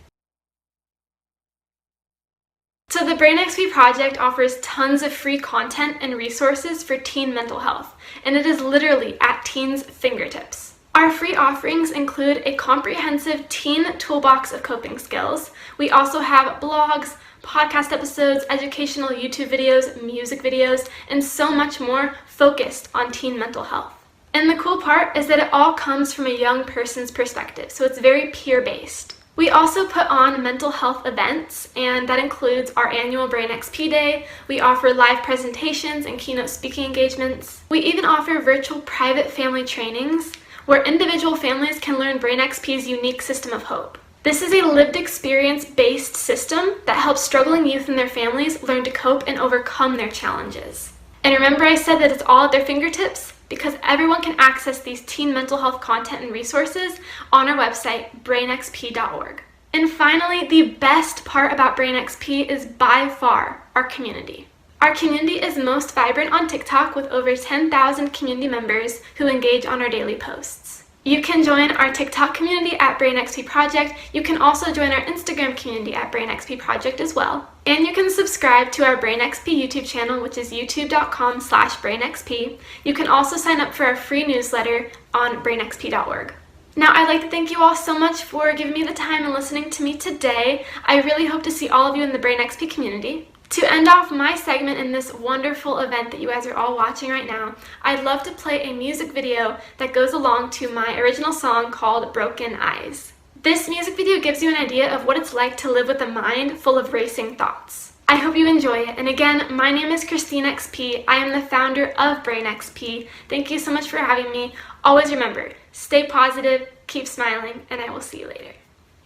So the Brain XP project offers tons of free content and resources for teen mental health, and it is literally at teens' fingertips. Our free offerings include a comprehensive teen toolbox of coping skills. We also have blogs, podcast episodes, educational YouTube videos, music videos, and so much more focused on teen mental health. And the cool part is that it all comes from a young person's perspective, so it's very peer-based. We also put on mental health events, and that includes our annual Brain XP Day. We offer live presentations and keynote speaking engagements. We even offer virtual private family trainings where individual families can learn Brain XP's unique system of hope. This is a lived experience-based system that helps struggling youth and their families learn to cope and overcome their challenges. And remember I said that it's all at their fingertips? Because everyone can access these teen mental health content and resources on our website, brainxp.org. And finally, the best part about Brain XP is by far our community. Our community is most vibrant on TikTok with over 10,000 community members who engage on our daily posts. You can join our TikTok community at Brain XP Project. You can also join our Instagram community at Brain XP Project as well. And you can subscribe to our Brain XP YouTube channel, which is youtube.com/brainxp. You can also sign up for our free newsletter on brainxp.org. Now, I'd like to thank you all so much for giving me the time and listening to me today. I really hope to see all of you in the Brain XP community. To end off my segment in this wonderful event that you guys are all watching right now, I'd love to play a music video that goes along to my original song called Broken Eyes. This music video gives you an idea of what it's like to live with a mind full of racing thoughts. I hope you enjoy it. And again, my name is Christine XP. I am the founder of Brain XP. Thank you so much for having me. Always remember, stay positive, keep smiling, and I will see you later.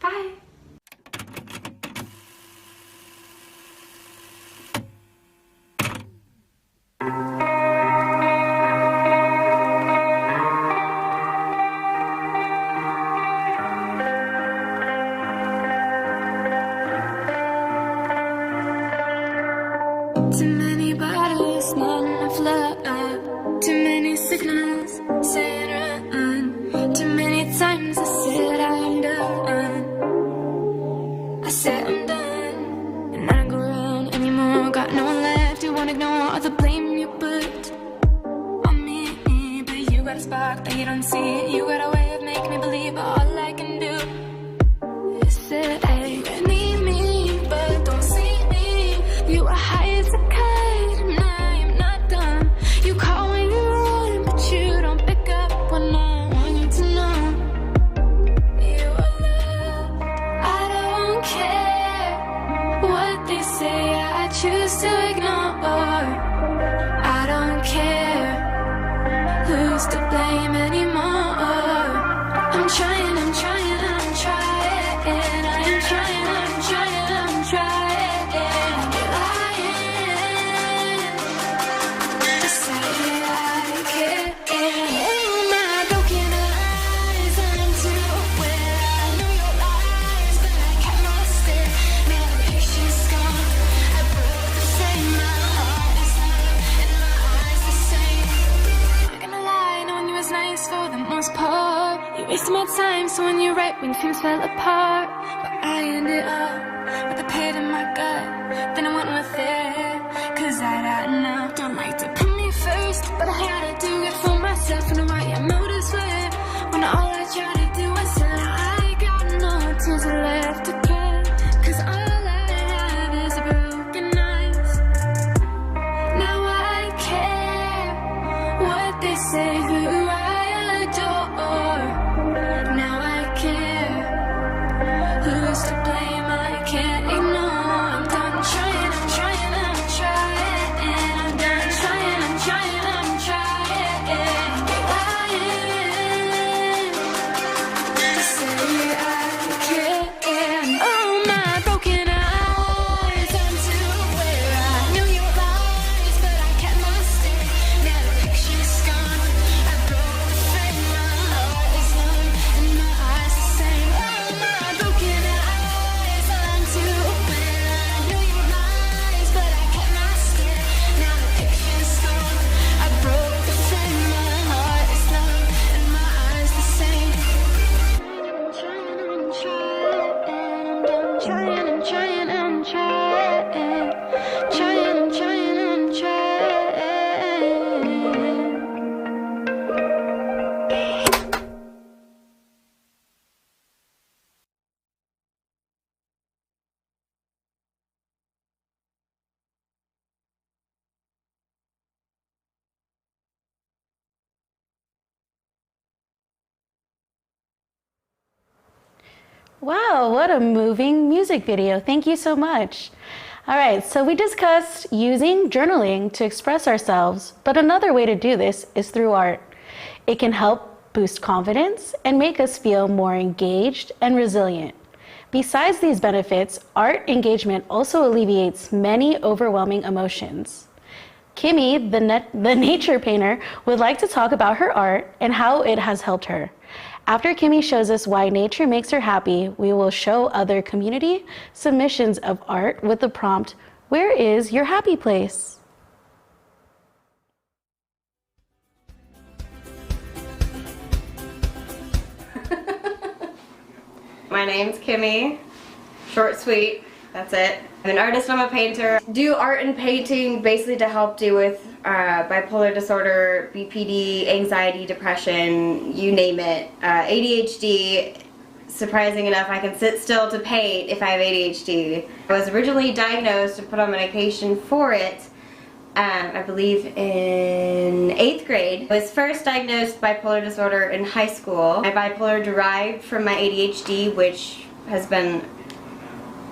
Bye. Too many bottles, not enough love. Too many signals saying run. Too many times I said I'm done. I said I'm done, and I don't go around anymore. Got no one left. You won't ignore all the blame you put on me, but you got a spark that you don't see. You got a way of making me believe all I can do is say, hey, you need me, but don't see me. You are high as a kite, and I am not dumb. You call when you run, but you don't pick up when I want you to know. You are love. I don't care what they say, I choose to ignore. I don't care who's to blame anymore. I'm trying, I'm trying, I'm trying. I am trying, I'm trying, I'm trying. You wasted my time, so when you're right, when things fell apart. But I ended up with a pit in my gut. Then I went with it, cause I'd had enough. Don't like to put me first, but I had to do it for myself. And why your motives were, when all I tried to do was say I got no tears left to cry. Cause all I have is broken eyes. Now I care what they say, who I adore. Now I care who's to blame, I can't ignore. I'm done trying, I'm trying, I'm trying. I'm done trying, I'm trying, I'm trying. trying and trying and trying, trying and trying and trying. Wow, what a moving music video. Thank you so much. All right, so we discussed using journaling to express ourselves, but another way to do this is through art. It can help boost confidence and make us feel more engaged and resilient. Besides these benefits, art engagement also alleviates many overwhelming emotions. Kimmy, the nature painter, would like to talk about her art and how it has helped her. After Kimmy shows us why nature makes her happy, we will show other community submissions of art with the prompt, "Where is your happy place?" My name's Kimmy. Short, sweet, that's it. I'm an artist, I'm a painter. Do art and painting basically to help deal with bipolar disorder, BPD, anxiety, depression, you name it. ADHD, surprising enough, I can sit still to paint if I have ADHD. I was originally diagnosed and put on medication for it, I believe in 8th grade. I was first diagnosed bipolar disorder in high school. My bipolar derived from my ADHD, which has been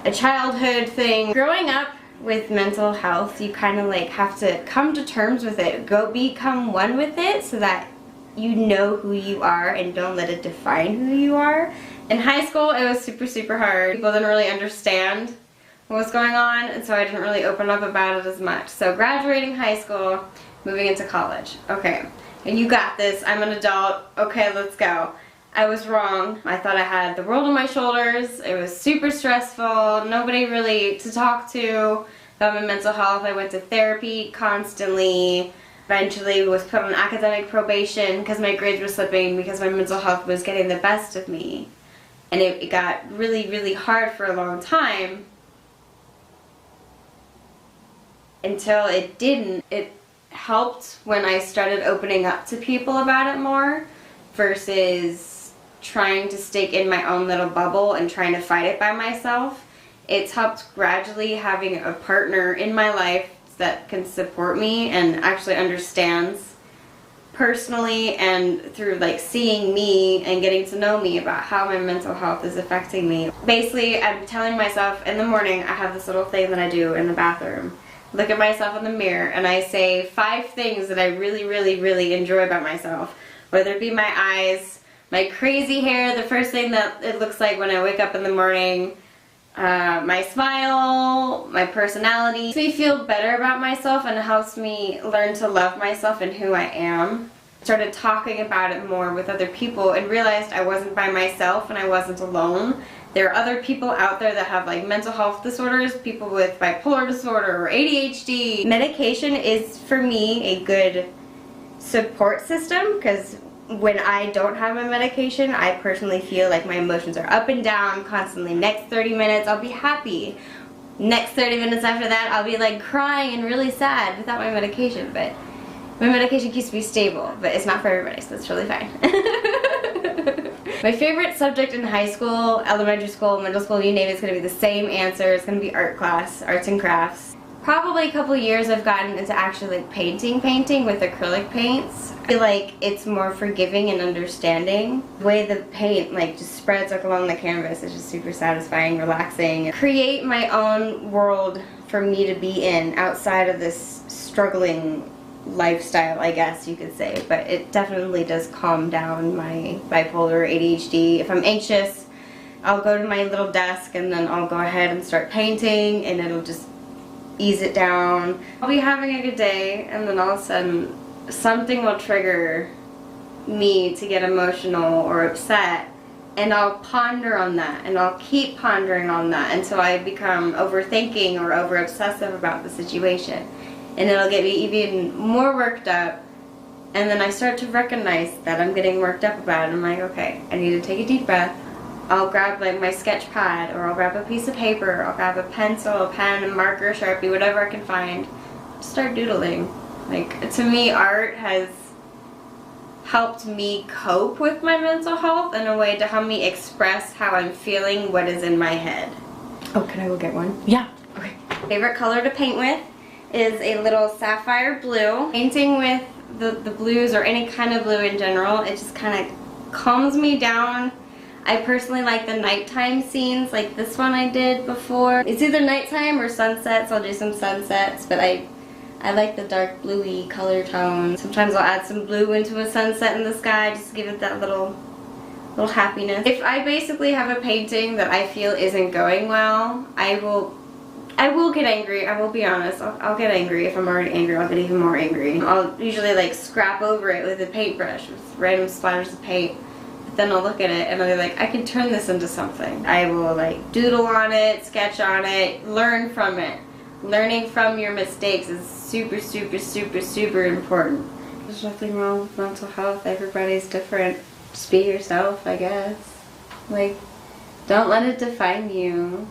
a childhood thing. Growing up with mental health, you kind of like have to come to terms with it, become one with it so that you know who you are and don't let it define who you are. In high school, it was super hard. People didn't really understand what was going on, and so I didn't really open up about it as much. So graduating high school, moving into college. Okay, and you got this, I'm an adult, okay, let's go. I was wrong. I thought I had the world on my shoulders. It was super stressful, nobody really to talk to about my mental health. I went to therapy constantly. Eventually was put on academic probation because my grades were slipping because my mental health was getting the best of me. And it got really hard for a long time until it didn't. It helped when I started opening up to people about it more versus trying to stick in my own little bubble and trying to fight it by myself. It's helped gradually having a partner in my life that can support me and actually understands personally and through like seeing me and getting to know me about how my mental health is affecting me. Basically, I'm telling myself in the morning, I have this little thing that I do in the bathroom. Look at myself in the mirror and I say 5 things that I really enjoy about myself. Whether it be my eyes, my crazy hair, the first thing that it looks like when I wake up in the morning, my smile, my personality. It makes me feel better about myself and it helps me learn to love myself and who I am. I started talking about it more with other people and realized I wasn't by myself and I wasn't alone. There are other people out there that have like mental health disorders, people with bipolar disorder or ADHD. Medication is for me a good support system because when I don't have my medication, I personally feel like my emotions are up and down constantly. Next 30 minutes, I'll be happy. Next 30 minutes after that, I'll be like crying and really sad without my medication. But my medication keeps me stable, but it's not for everybody, so that's totally fine. My favorite subject in high school, elementary school, middle school, you name it, it's going to be the same answer. It's going to be art class, arts and crafts. Probably a couple years I've gotten into actually like painting with acrylic paints. I feel like it's more forgiving and understanding. The way the paint like just spreads like along the canvas is just super satisfying, relaxing. Create my own world for me to be in outside of this struggling lifestyle, I guess you could say. But it definitely does calm down my bipolar ADHD. If I'm anxious, I'll go to my little desk and then I'll go ahead and start painting and it'll just ease it down. I'll be having a good day and then all of a sudden something will trigger me to get emotional or upset and I'll ponder on that and I'll keep pondering on that until I become overthinking or over obsessive about the situation and it'll get me even more worked up and then I start to recognize that I'm getting worked up about it. I'm like, okay, I need to take a deep breath. I'll grab like my sketch pad, or I'll grab a piece of paper, or I'll grab a pencil, a pen, a marker, Sharpie, whatever I can find. Start doodling. Like, to me, art has helped me cope with my mental health in a way to help me express how I'm feeling, what is in my head. Oh, can I go get one? Yeah. Okay. Favorite color to paint with is a little sapphire blue. Painting with the blues, or any kind of blue in general, it just kind of calms me down. I personally like the nighttime scenes, like this one I did before. It's either nighttime or sunsets. I'll do some sunsets, but I like the dark bluey color tone. Sometimes I'll add some blue into a sunset in the sky just to give it that little happiness. If I basically have a painting that I feel isn't going well, I will get angry. I will be honest. I'll get angry. If I'm already angry, I'll get even more angry. I'll usually like scrap over it with a paintbrush with random splatters of paint. But then I'll look at it and I'll be like, I can turn this into something. I will like doodle on it, sketch on it, learn from it. Learning from your mistakes is super, super, super, super important. There's nothing wrong with mental health. Everybody's different. Just be yourself, I guess. Like, don't let it define you.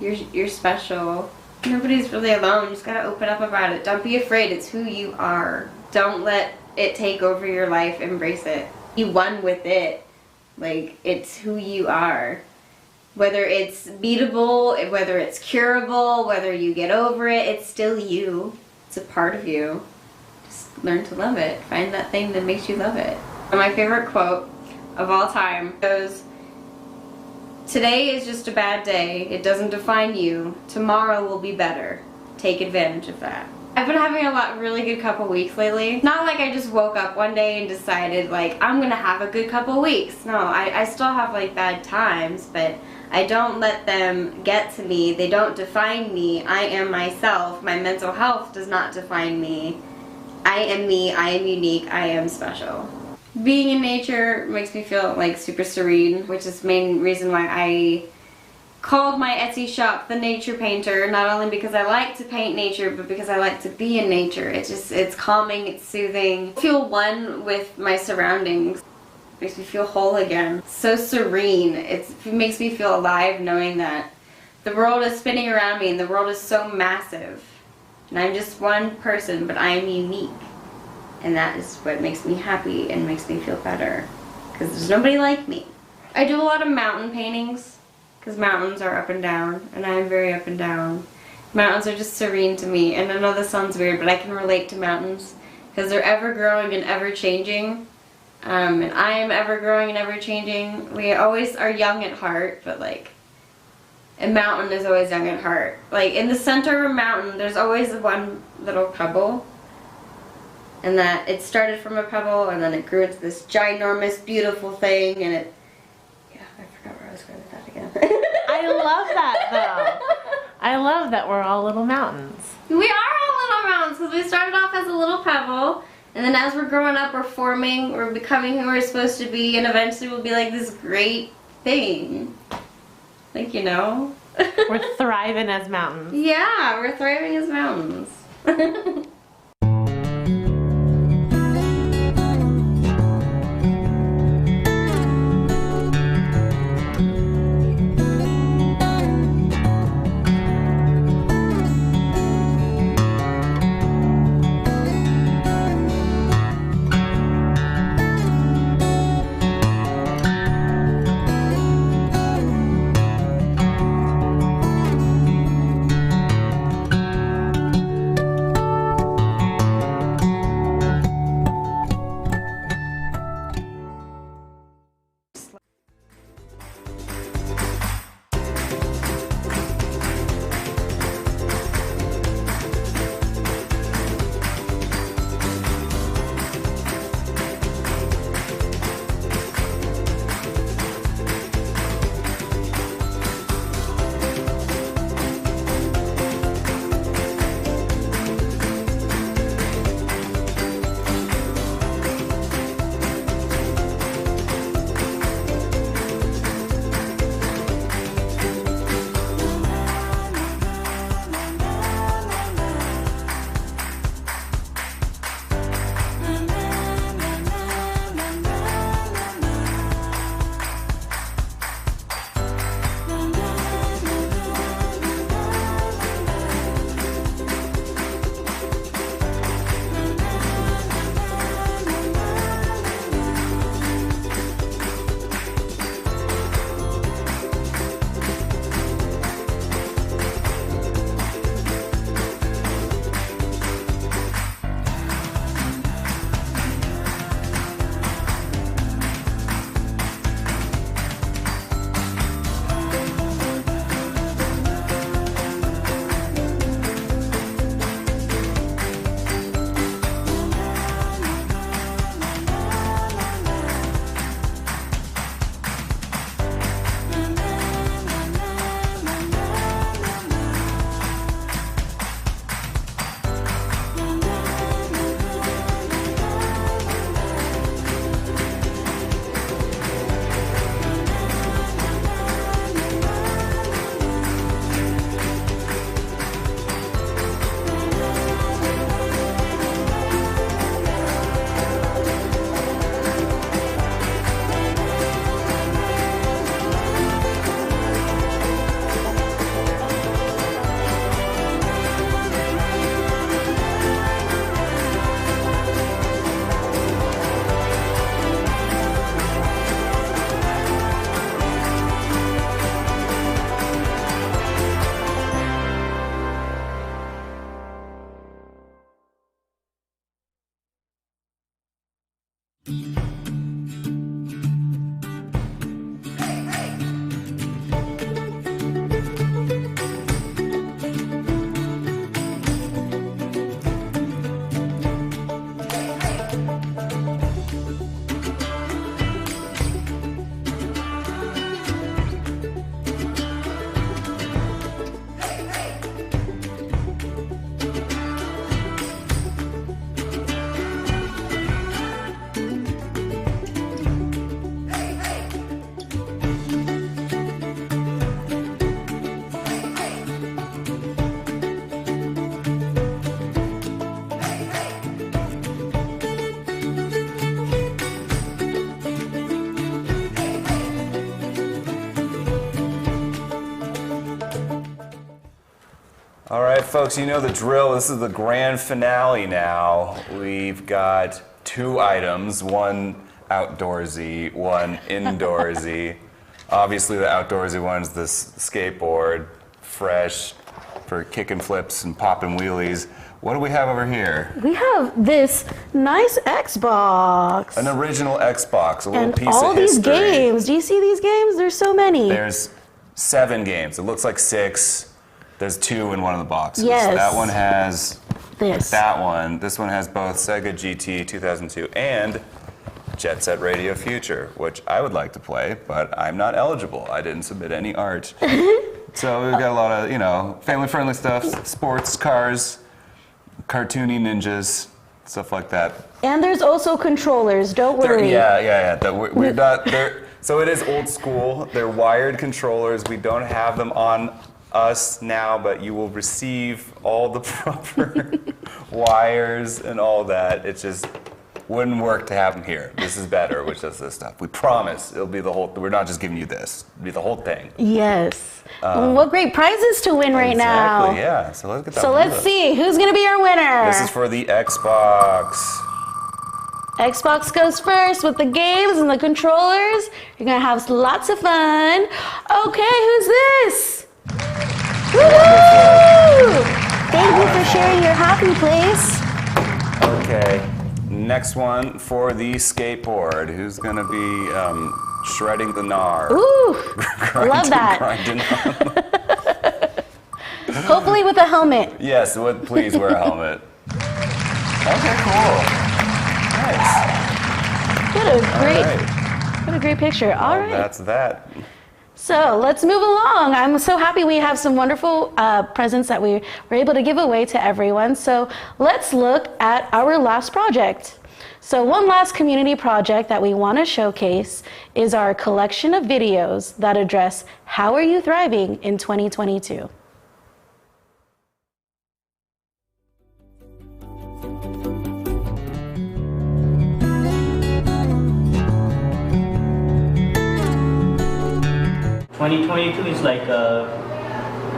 You're special. Nobody's really alone. You just gotta open up about it. Don't be afraid. It's who you are. Don't let it take over your life. Embrace it. Be one with it. Like, it's who you are. Whether it's beatable, whether it's curable, whether you get over it, it's still you. It's a part of you. Just learn to love it. Find that thing that makes you love it. And my favorite quote of all time goes, "Today is just a bad day. It doesn't define you. Tomorrow will be better. Take advantage of that." I've been having a really good couple weeks lately. Not like I just woke up one day and decided like I'm gonna have a good couple weeks. No, I still have like bad times, but I don't let them get to me. They don't define me. I am myself. My mental health does not define me. I am me. I am unique. I am special. Being in nature makes me feel like super serene, which is the main reason why I called my Etsy shop The Nature Painter. Not only because I like to paint nature, but because I like to be in nature. It's calming, it's soothing. I feel one with my surroundings. Makes me feel whole again. So serene. It makes me feel alive knowing that the world is spinning around me and the world is so massive. And I'm just one person, but I am unique. And that is what makes me happy and makes me feel better. Because there's nobody like me. I do a lot of mountain paintings because mountains are up and down, and I am very up and down. Mountains are just serene to me, and I know this sounds weird, but I can relate to mountains because they're ever growing and ever changing. And I am ever growing and ever changing. We always are young at heart, but like a mountain is always young at heart. Like in the center of a mountain, there's always one little pebble. And that it started from a pebble and then it grew into this ginormous, beautiful thing, and it, yeah, I forgot where I was going with that again. I love that though. I love that we're all little mountains. We are all little mountains because we started off as a little pebble. And then as we're growing up, we're forming, we're becoming who we're supposed to be, and eventually we'll be like this great thing. Like, you know? We're thriving as mountains. Yeah, we're thriving as mountains. All right, folks, you know the drill. This is the grand finale now. We've got 2 items, one outdoorsy, one indoorsy. Obviously, the outdoorsy one's this skateboard, fresh for kicking flips and popping wheelies. What do we have over here? We have this nice Xbox. An original Xbox, a little piece all of these history. games. Do you see these games? There's so many. There's 7 games. It looks like 6. There's 2 in one of the boxes. Yes. That one has this. That one. This one has both Sega GT 2002 and Jet Set Radio Future, which I would like to play, but I'm not eligible. I didn't submit any art. So we've got a lot of, you know, family-friendly stuff, sports, cars, cartoony ninjas, stuff like that. And there's also controllers. Don't worry. Yeah. We're not there. So it is old school. They're wired controllers. We don't have them on us now, but you will receive all the proper wires and all that. It just wouldn't work to have them here. This is better, which is this stuff. We promise it'll be the whole. We're not just giving you this. It'll be the whole thing. Yes. What great prizes to win right now. Exactly. Yeah. So let's get that. So let's see who's gonna be our winner. This is for the Xbox. Xbox goes first with the games and the controllers. You're gonna have lots of fun. Okay, who's this? Woo-hoo! Thank you for sharing your happy place. Okay. Next one for the skateboard. Who's gonna be shredding the gnar? Ooh, I love that. Grinding Hopefully with a helmet. Yes, please wear a helmet. Okay, cool. Nice. What a great picture. All right. That's that. So let's move along. I'm so happy we have some wonderful presents that we were able to give away to everyone. So let's look at our last project. So one last community project that we want to showcase is our collection of videos that address how are you thriving in 2022. Is like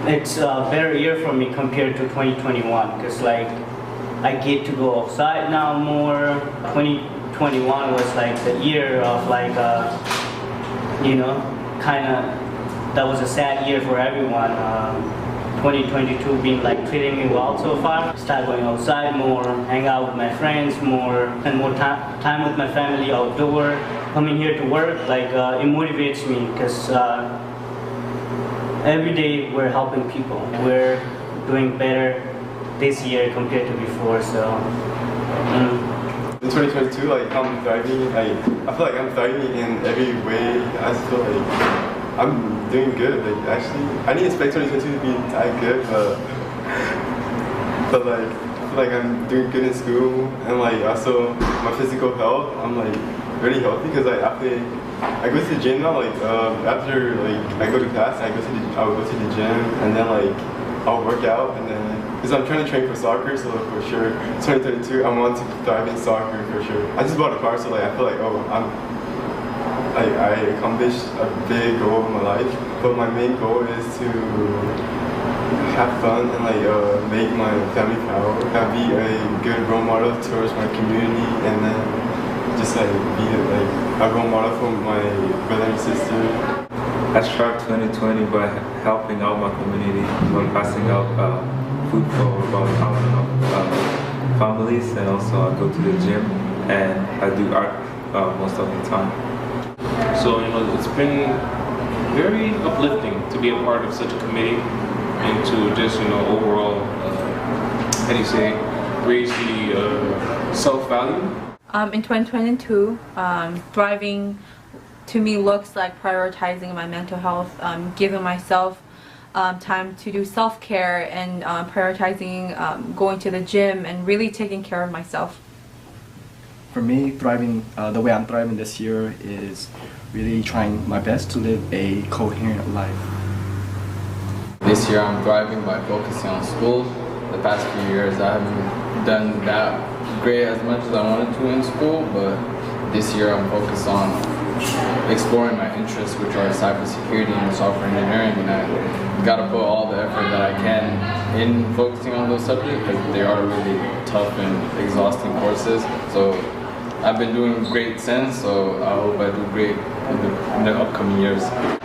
it's a better year for me compared to 2021 because like I get to go outside now more. 2021 was like the year of like you know, kind of that was a sad year for everyone. 2022 been like treating me well so far. Start going outside more, hang out with my friends more, spend more time with my family outdoor. Coming here to work, like it motivates me because every day we're helping people. We're doing better this year compared to before. So in 2022, like I'm thriving. I feel like I'm thriving in every way. I just feel like I'm doing good. Like actually, I didn't expect 2022 to be that good, but like I feel like I'm doing good in school and like also my physical health. I'm like really healthy because like after I go to the gym now. Like after like I go to class, I'll go to the gym and then like I'll work out and then because I'm trying to train for soccer, so for sure 2022 I want to thrive in soccer for sure. I just bought a car, so like I feel like I accomplished a big goal in my life. But my main goal is to have fun and like make my family proud, and be a good role model towards my community, and then just like be like a role model for my brother and sister. I start 2020 by helping out my community by passing out food for about 1,000 families, and also I go to the gym and I do art most of the time. So it's been very uplifting to be a part of such a committee and to just overall how do you say raise the self-value. In 2022, thriving to me looks like prioritizing my mental health, giving myself time to do self-care and prioritizing going to the gym and really taking care of myself. For me, thriving, the way I'm thriving this year is really trying my best to live a coherent life. This year I'm thriving by focusing on school. The past few years I haven't done that great as much as I wanted to in school, but this year I'm focused on exploring my interests, which are cybersecurity and software engineering, and I got to put all the effort that I can in focusing on those subjects because they are really tough and exhausting courses. So I've been doing great since, so I hope I do great in the upcoming years.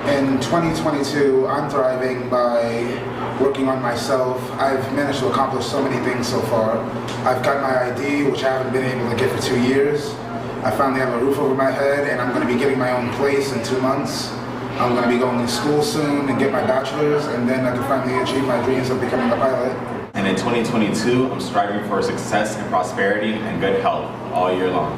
In 2022, I'm thriving by working on myself. I've managed to accomplish so many things so far. I've got my ID, which I haven't been able to get for 2 years. I finally have a roof over my head, and I'm going to be getting my own place in 2 months. I'm going to be going to school soon and get my bachelor's, and then I can finally achieve my dreams of becoming a pilot. And in 2022, I'm striving for success and prosperity and good health all year long.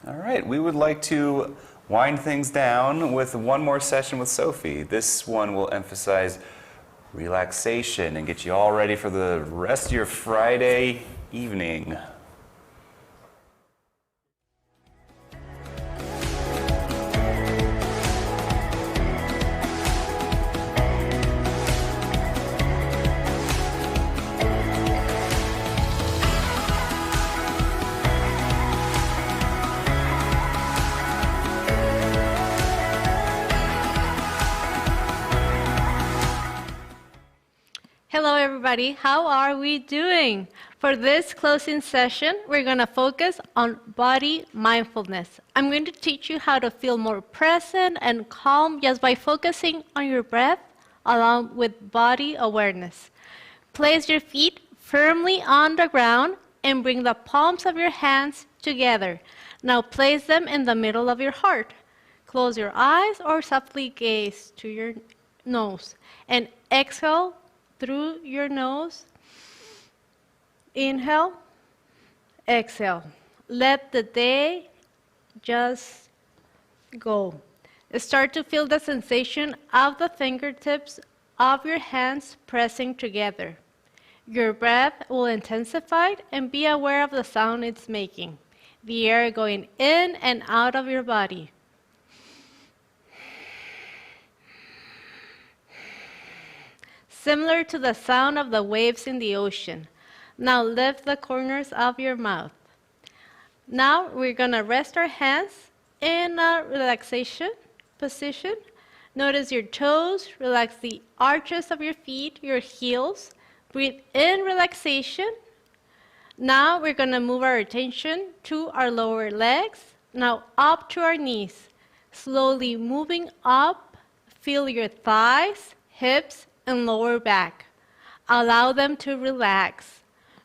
All right, we would like to wind things down with one more session with Sophie. This one will emphasize relaxation and get you all ready for the rest of your Friday evening. Hello everybody, how are we doing? For this closing session, we're going to focus on body mindfulness. I'm going to teach you how to feel more present and calm just by focusing on your breath along with body awareness. Place your feet firmly on the ground and bring the palms of your hands together. Now place them in the middle of your heart. Close your eyes or softly gaze to your nose and exhale through your nose. Inhale, exhale. Let the day just go. Start to feel the sensation of the fingertips of your hands pressing together. Your breath will intensify and be aware of the sound it's making. The air going in and out of your body. Similar to the sound of the waves in the ocean. Now lift the corners of your mouth. Now we're going to rest our hands in a relaxation position. Notice your toes, relax the arches of your feet, your heels. Breathe in relaxation. Now we're going to move our attention to our lower legs. Now up to our knees. Slowly moving up, feel your thighs, hips, and lower back. Allow them to relax.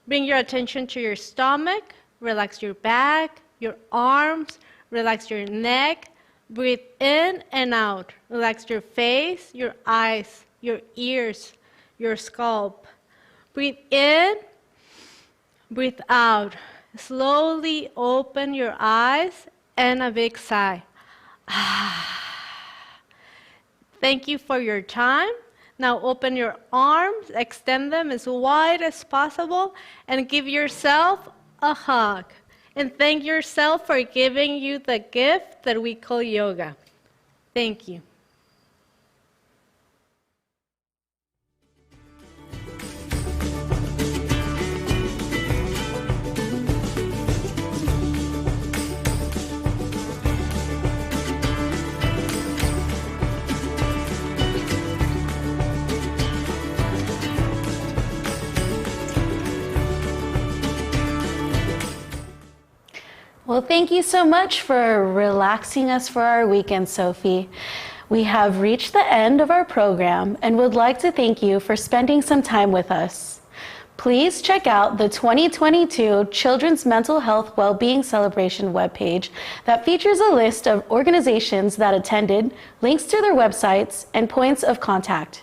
Bring your attention to your stomach. Relax your back, your arms, relax your neck. Breathe in and out. Relax your face, your eyes, your ears, your scalp. Breathe in, breathe out. Slowly open your eyes and a big sigh. Thank you for your time. Now open your arms, extend them as wide as possible, and give yourself a hug. And thank yourself for giving you the gift that we call yoga. Thank you. Well, thank you so much for relaxing us for our weekend, Sophie. We have reached the end of our program and would like to thank you for spending some time with us. Please check out the 2022 Children's Mental Health Wellbeing Celebration webpage that features a list of organizations that attended, links to their websites, and points of contact.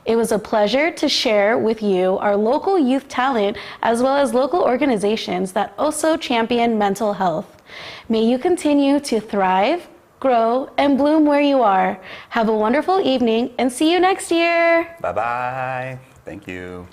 It was a pleasure to share with you our local youth talent as well as local organizations that also champion mental health. May you continue to thrive, grow, and bloom where you are. Have a wonderful evening and see you next year. Bye-bye. Thank you.